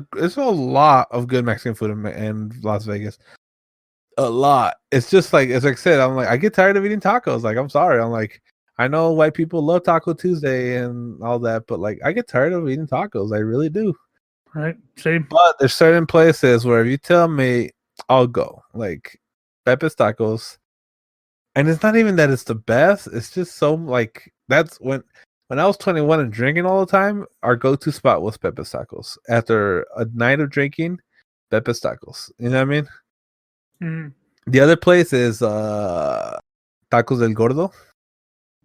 [SPEAKER 2] of good Mexican food in Las Vegas. A lot. It's just like, as I said, I'm like, I get tired of eating tacos. Like, I'm sorry. I'm like, I know white people love Taco Tuesday and all that, but like, I get tired of eating tacos. I really do.
[SPEAKER 1] Right. Same.
[SPEAKER 2] But there's certain places where if you tell me, I'll go. Like Pepe's Tacos. And it's not even that it's the best. It's just so like, that's when I was 21 and drinking all the time, our go-to spot was Pepe's Tacos. After a night of drinking, Pepe's Tacos. You know what I mean?
[SPEAKER 1] Mm-hmm.
[SPEAKER 2] The other place is Tacos del Gordo.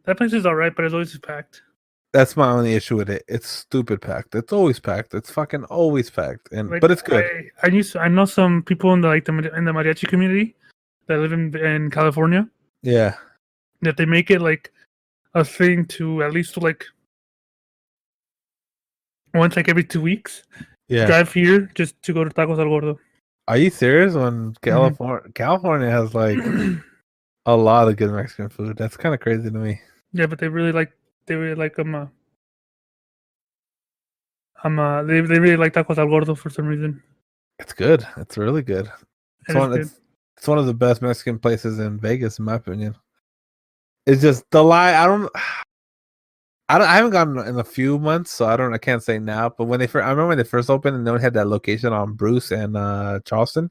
[SPEAKER 1] That place is alright, but it's always packed.
[SPEAKER 2] That's my only issue with it. It's stupid packed. It's always packed. It's fucking always packed. And
[SPEAKER 1] like,
[SPEAKER 2] but it's good.
[SPEAKER 1] I know some people in the mariachi community that live in California.
[SPEAKER 2] Yeah.
[SPEAKER 1] That they make it like a thing to at least like once like every 2 weeks.
[SPEAKER 2] Yeah.
[SPEAKER 1] Drive here just to go to Tacos del Gordo.
[SPEAKER 2] Are you serious? When California has like a lot of good Mexican food. That's kind of crazy to me.
[SPEAKER 1] Yeah, but they really like they really like they really like Tacos del Gordo for some reason.
[SPEAKER 2] It's good. It's really good. It's one of the best Mexican places in Vegas, in my opinion. It's just the line. I haven't gone in a few months, so I can't say now. But when I remember when they first opened and they had that location on Bruce and Charleston,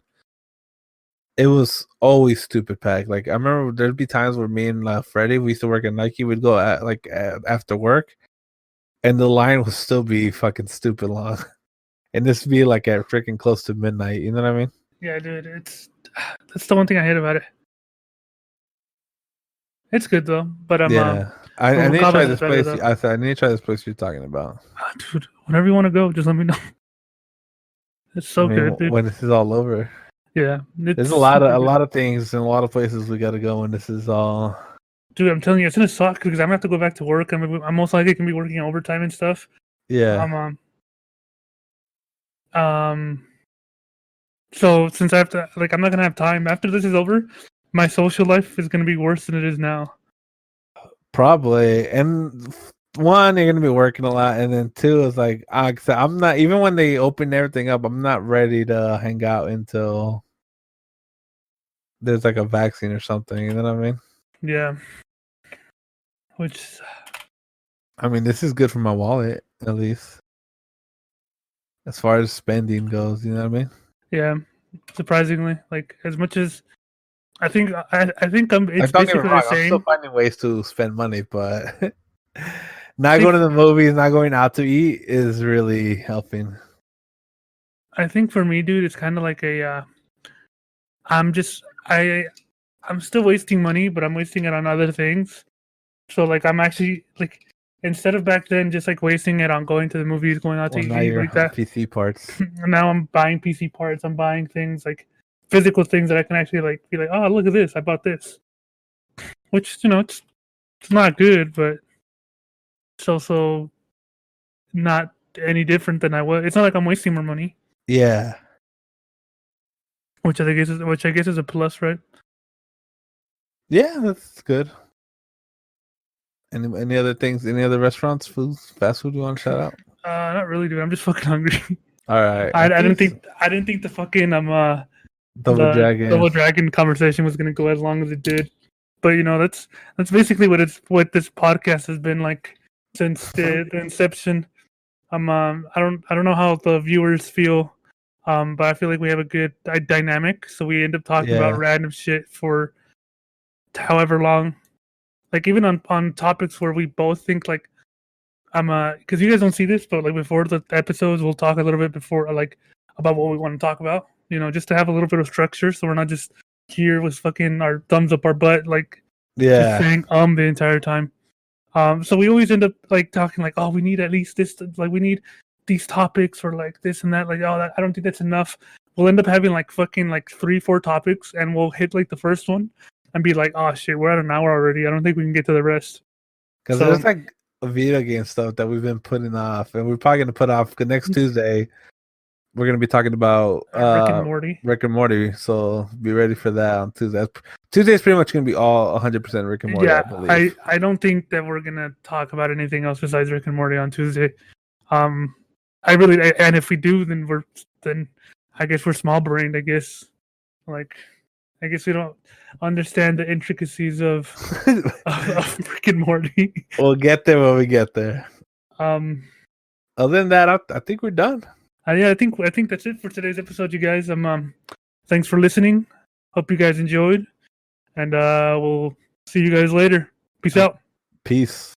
[SPEAKER 2] it was always stupid packed. Like I remember there'd be times where me and Freddie, we used to work at Nike, we'd go after work, and the line would still be fucking stupid long, and this be like at freaking close to midnight. You know what I mean?
[SPEAKER 1] Yeah, dude. That's the one thing I hate about it. It's good though, but
[SPEAKER 2] yeah. I need to try this place. I said I need to try this place you're talking about.
[SPEAKER 1] Dude, whenever you want to go, just let me know. It's so good, dude.
[SPEAKER 2] When this is all over.
[SPEAKER 1] Yeah,
[SPEAKER 2] there's a lot of things and a lot of places we got to go when this is all.
[SPEAKER 1] Dude, I'm telling you, it's gonna suck because I'm gonna have to go back to work. I'm most likely gonna be working overtime and stuff.
[SPEAKER 2] Yeah.
[SPEAKER 1] So since I have to, like, I'm not gonna have time after this is over. My social life is gonna be worse than it is now.
[SPEAKER 2] Probably, and one, you're gonna be working a lot, and then two is like, I'm not, even when they open everything up, I'm not ready to hang out until there's like a vaccine or something. You know what I mean?
[SPEAKER 1] Yeah. Which,
[SPEAKER 2] I mean, this is good for my wallet, at least, as far as spending goes. You know what I mean?
[SPEAKER 1] Yeah. Surprisingly, like as much as I think I'm. It's
[SPEAKER 2] don't get me
[SPEAKER 1] basically
[SPEAKER 2] wrong,
[SPEAKER 1] the same.
[SPEAKER 2] I'm still finding ways to spend money, but not going to the movies, not going out to eat is really helping.
[SPEAKER 1] I think for me, dude, it's kind of like I'm still wasting money, but I'm wasting it on other things. So like I'm actually like, instead of back then just like wasting it on going to the movies, going out to eat like that.
[SPEAKER 2] PC parts.
[SPEAKER 1] Now I'm buying PC parts. I'm buying things like physical things that I can actually like be like, oh, look at this, I bought this. Which, you know, it's not good, but it's also not any different than I was. It's not like I'm wasting more money.
[SPEAKER 2] Yeah.
[SPEAKER 1] Which I guess is a plus, right?
[SPEAKER 2] Yeah, that's good. Any other things? Any other restaurants, fast food you want to shout out?
[SPEAKER 1] Not really, dude. I'm just fucking hungry.
[SPEAKER 2] All right.
[SPEAKER 1] I didn't think the fucking
[SPEAKER 2] Double Dragon
[SPEAKER 1] conversation was gonna go as long as it did. But that's basically what this podcast has been like since the inception. I don't know how the viewers feel, but I feel like we have a good dynamic. So we end up talking about
[SPEAKER 2] Yeah.
[SPEAKER 1] random shit for however long, like even on topics where we both think like because you guys don't see this, but like before the episodes, we'll talk a little bit before like about what we want to talk about. Just to have a little bit of structure, so we're not just here with fucking our thumbs up our butt, like just
[SPEAKER 2] Yeah.
[SPEAKER 1] saying the entire time. So we always end up like talking like, oh, we need at least this, like we need these topics or like this and that. Like, oh, I don't think that's enough. We'll end up having like fucking like 3-4 topics, and we'll hit like the first one and be like, oh shit, we're at an hour already. I don't think we can get to the rest.
[SPEAKER 2] Because
[SPEAKER 1] So-
[SPEAKER 2] there's like video game stuff that we've been putting off, and we're probably gonna put off the next Tuesday. We're gonna be talking about
[SPEAKER 1] Rick and Morty.
[SPEAKER 2] Rick and Morty, so be ready for that on Tuesday. Tuesday's pretty much gonna be all 100% Rick and Morty.
[SPEAKER 1] Yeah,
[SPEAKER 2] I believe.
[SPEAKER 1] I don't think that we're gonna talk about anything else besides Rick and Morty on Tuesday. And if we do, then I guess we're small brained. I guess I guess we don't understand the intricacies of Rick and Morty.
[SPEAKER 2] We'll get there when we get there.
[SPEAKER 1] Um,
[SPEAKER 2] Other than that, I think we're done.
[SPEAKER 1] yeah, I think that's it for today's episode, you guys. Thanks for listening. Hope you guys enjoyed, and we'll see you guys later. Peace out.
[SPEAKER 2] Peace.